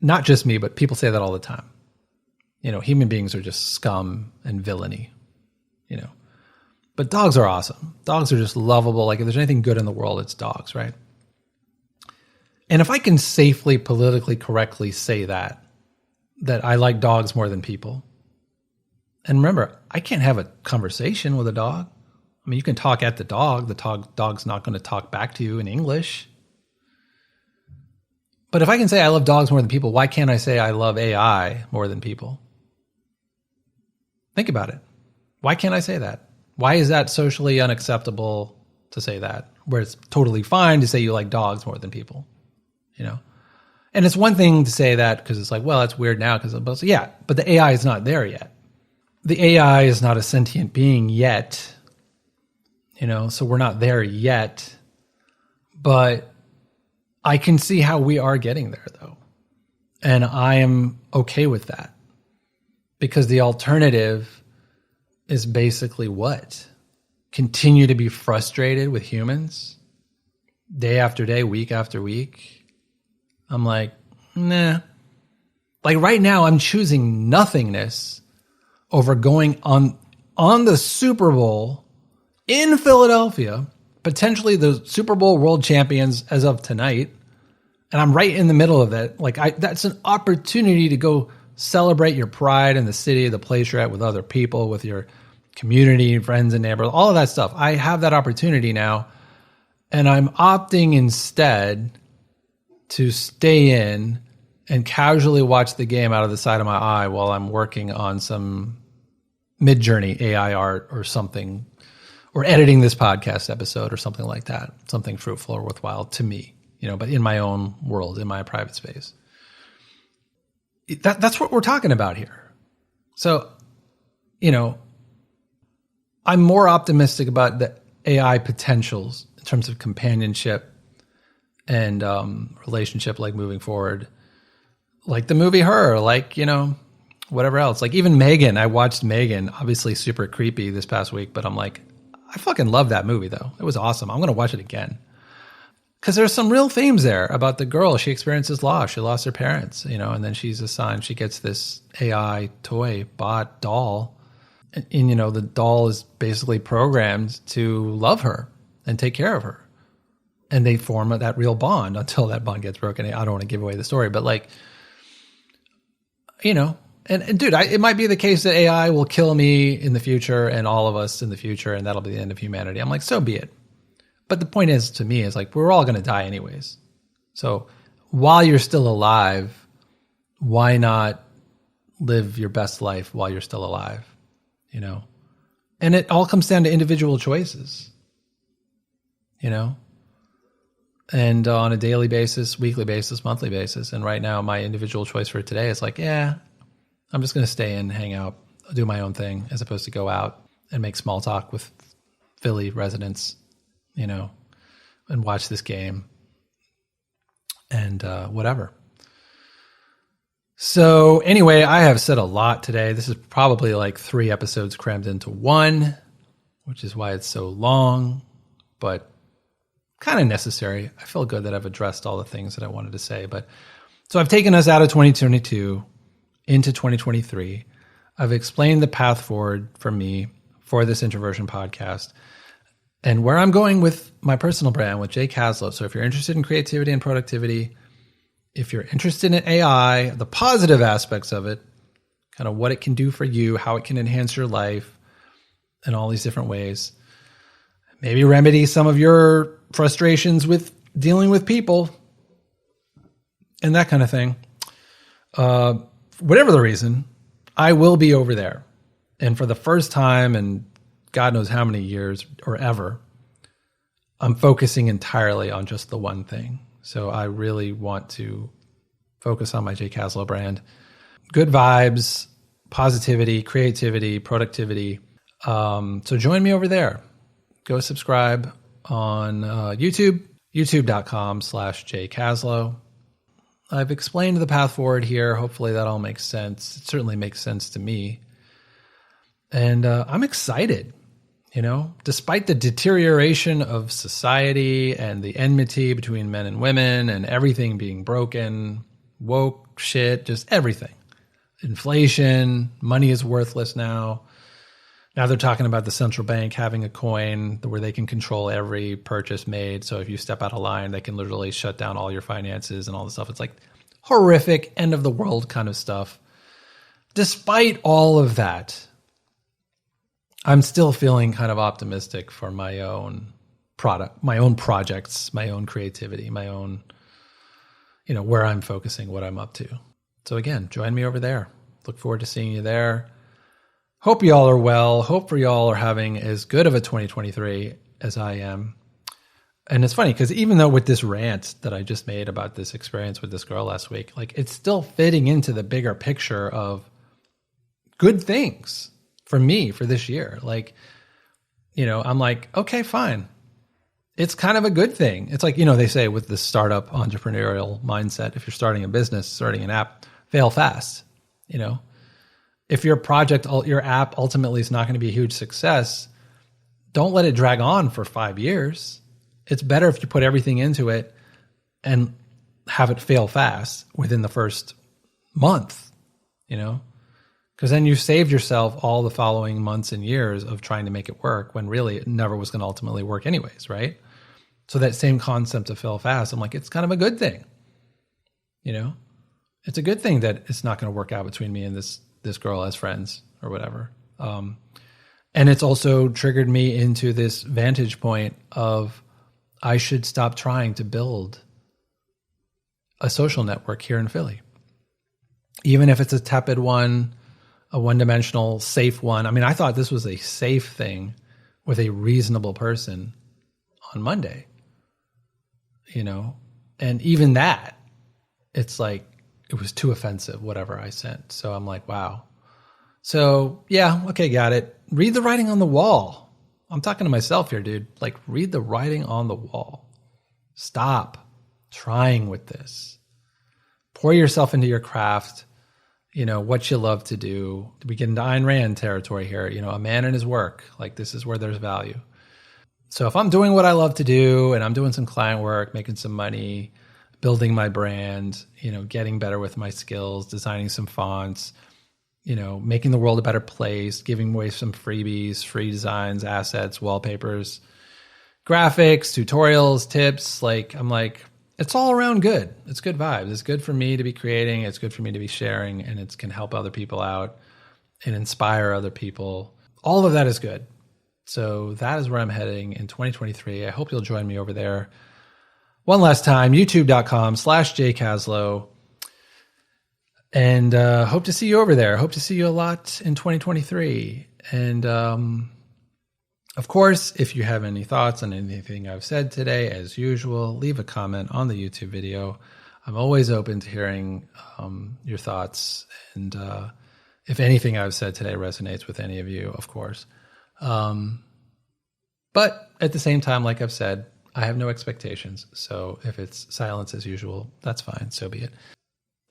Not just me, but people say that all the time. Human beings are just scum and villainy, But dogs are awesome. Dogs are just lovable. Like, if there's anything good in the world, it's dogs, right? And if I can safely, politically correctly say that I like dogs more than people. And remember, I can't have a conversation with a dog. I mean, you can talk at the dog. The dog's not going to talk back to you in English. But if I can say I love dogs more than people, why can't I say I love AI more than people? Think about it. Why can't I say that? Why is that socially unacceptable to say that, where it's totally fine to say you like dogs more than people? And it's one thing to say that because it's like, well, that's weird now because, yeah, but the AI is not there yet. The AI is not a sentient being yet, so we're not there yet. But I can see how we are getting there, though. And I am okay with that. Because the alternative is basically what? Continue to be frustrated with humans day after day, week after week. I'm like, nah. Like right now, I'm choosing nothingness over going on the Super Bowl in Philadelphia, potentially the Super Bowl world champions as of tonight. And I'm right in the middle of it. Like that's an opportunity to go celebrate your pride in the city, the place you're at with other people, with your community, friends and neighbors, all of that stuff. I have that opportunity now. And I'm opting instead to stay in and casually watch the game out of the side of my eye while I'm working on some Mid-Journey AI art or something, or editing this podcast episode or something like that, something fruitful or worthwhile to me, but in my own world, in my private space. That's what we're talking about here. So, I'm more optimistic about the AI potentials in terms of companionship and relationship, like moving forward, like the movie Her, like, whatever else. Like even Megan, I watched Megan, obviously super creepy this past week, but I'm like, I fucking love that movie though. It was awesome. I'm going to watch it again. Because there's some real themes there about the girl. She experiences loss. She lost her parents, and then she's assigned, she gets this AI toy, bot, doll. And the doll is basically programmed to love her and take care of her. And they form that real bond until that bond gets broken. I don't want to give away the story, but like, and dude, it might be the case that AI will kill me in the future and all of us in the future, and that'll be the end of humanity. I'm like, so be it. But the point is, to me, is like, we're all going to die anyways. So while you're still alive, why not live your best life while you're still alive, you know? And it all comes down to individual choices, you know? And on a daily basis, weekly basis, monthly basis. And right now, my individual choice for today is like, yeah, I'm just going to stay in, hang out, do my own thing, as opposed to go out and make small talk with Philly residents, you know, and watch this game and whatever. So anyway, I have said a lot today. This is probably like 3 episodes crammed into one, which is why it's so long, but kind of necessary. I feel good that I've addressed all the things that I wanted to say. But so I've taken us out of 2022 into 2023. I've explained the path forward for me for this Introversion podcast and where I'm going with my personal brand with Jay Kaslow. So if you're interested in creativity and productivity, if you're interested in AI, the positive aspects of it, kind of what it can do for you, how it can enhance your life in all these different ways, maybe remedy some of your frustrations with dealing with people and that kind of thing. Whatever the reason, I will be over there. And for the first time in God knows how many years or ever, I'm focusing entirely on just the one thing. So I really want to focus on my Jay Kaslow brand. Good vibes, positivity, creativity, productivity. So join me over there. Go subscribe on YouTube, youtube.com/JKaslow. I've explained the path forward here. Hopefully that all makes sense. It certainly makes sense to me. And I'm excited, you know, despite the deterioration of society and the enmity between men and women and everything being broken, woke shit, just everything. Inflation, money is worthless now. Now they're talking about the central bank having a coin where they can control every purchase made. So if you step out of line, they can literally shut down all your finances and all this stuff. It's like horrific, end of the world kind of stuff. Despite all of that, I'm still feeling kind of optimistic for my own product, my own projects, my own creativity, my own, you know, where I'm focusing, what I'm up to. So again, join me over there. Look forward to seeing you there. Hope y'all are well. Hope for y'all are having as good of a 2023 as I am. And it's funny because even though with this rant that I just made about this experience with this girl last week, like it's still fitting into the bigger picture of good things for me for this year. Like, you know, I'm like, okay, fine. It's kind of a good thing. It's like, you know, they say with the startup entrepreneurial mindset, if you're starting a business, starting an app, fail fast, you know. If your project, your app ultimately is not going to be a huge success, don't let it drag on for 5 years. It's better if you put everything into it and have it fail fast within the first month, you know, because then you saved yourself all the following months and years of trying to make it work when really it never was going to ultimately work anyways, right? So that same concept of fail fast, I'm like, it's kind of a good thing, you know? It's a good thing that it's not going to work out between me and this girl as friends or whatever. And it's also triggered me into this vantage point of I should stop trying to build a social network here in Philly. Even if it's a tepid one, a one-dimensional, safe one. I mean, I thought this was a safe thing with a reasonable person on Monday, you know? And even that, it's like, it was too offensive, whatever I sent. So I'm like, wow. So yeah, okay, got it. Read the writing on the wall. I'm talking to myself here, dude. Like, read the writing on the wall. Stop trying with this. Pour yourself into your craft, you know, what you love to do. We get into Ayn Rand territory here, you know, a man and his work. Like, this is where there's value. So if I'm doing what I love to do and I'm doing some client work, making some money, building my brand, you know, getting better with my skills, designing some fonts, you know, making the world a better place, giving away some freebies, free designs, assets, wallpapers, graphics, tutorials, tips. Like, I'm like, it's all around good. It's good vibes. It's good for me to be creating. It's good for me to be sharing, and it can help other people out and inspire other people. All of that is good. So that is where I'm heading in 2023. I hope you'll join me over there. One last time, youtube.com/JKaslow. And hope to see you over there. Hope to see you a lot in 2023. And of course, if you have any thoughts on anything I've said today, as usual, leave a comment on the YouTube video. I'm always open to hearing your thoughts. And if anything I've said today resonates with any of you, of course. But at the same time, like I've said, I have no expectations. So if it's silence as usual, that's fine. So be it.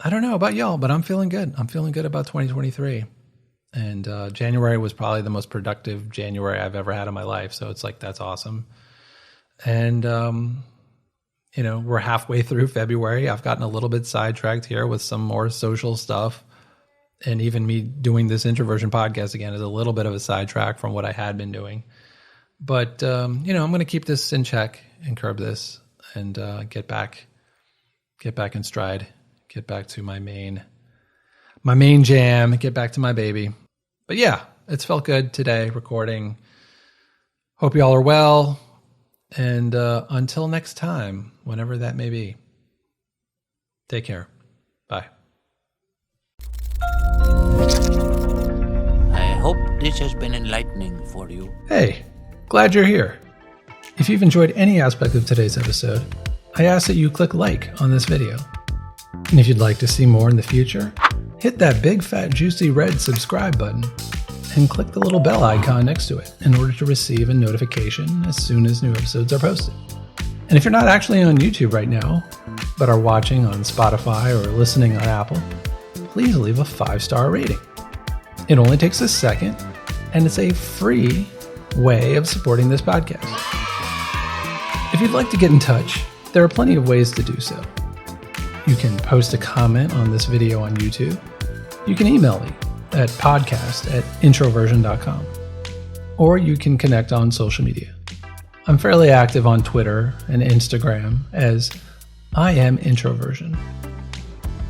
I don't know about y'all, but I'm feeling good. I'm feeling good about 2023. And January was probably the most productive January I've ever had in my life. So it's like, that's awesome. And, we're halfway through February. I've gotten a little bit sidetracked here with some more social stuff. And even me doing this Introversion podcast again is a little bit of a sidetrack from what I had been doing. But, I'm going to keep this in check and curb this and get back in stride. Get back to my main jam, get back to my baby. But yeah, it's felt good today recording. Hope y'all are well. And until next time, whenever that may be, take care. Bye. I hope this has been enlightening for you. Hey, glad you're here. If you've enjoyed any aspect of today's episode, I ask that you click like on this video. And if you'd like to see more in the future, hit that big fat juicy red subscribe button and click the little bell icon next to it in order to receive a notification as soon as new episodes are posted. And if you're not actually on YouTube right now, but are watching on Spotify or listening on Apple, please leave a 5-star rating. It only takes a second, and it's a free way of supporting this podcast. If you'd like to get in touch, there are plenty of ways to do so. You can post a comment on this video on YouTube. You can email me at podcast@introversion.com. Or you can connect on social media. I'm fairly active on Twitter and Instagram as I am Introversion.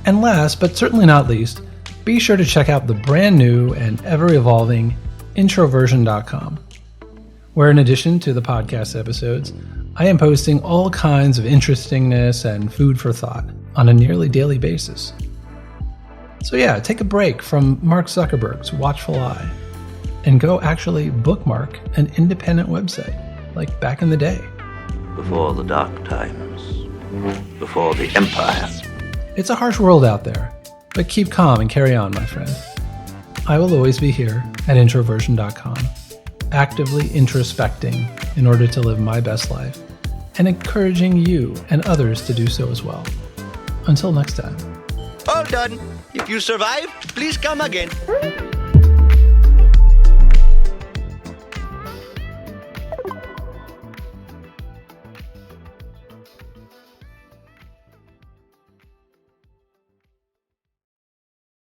And last, but certainly not least, be sure to check out the brand new and ever-evolving Introversion.com, where in addition to the podcast episodes, I am posting all kinds of interestingness and food for thought on a nearly daily basis. So yeah, take a break from Mark Zuckerberg's watchful eye and go actually bookmark an independent website, like back in the day. Before the dark times, before the empire. It's a harsh world out there, but keep calm and carry on, my friend. I will always be here at Introversion.com, actively introspecting in order to live my best life and encouraging you and others to do so as well. Until next time. All done. If you survive, please come again.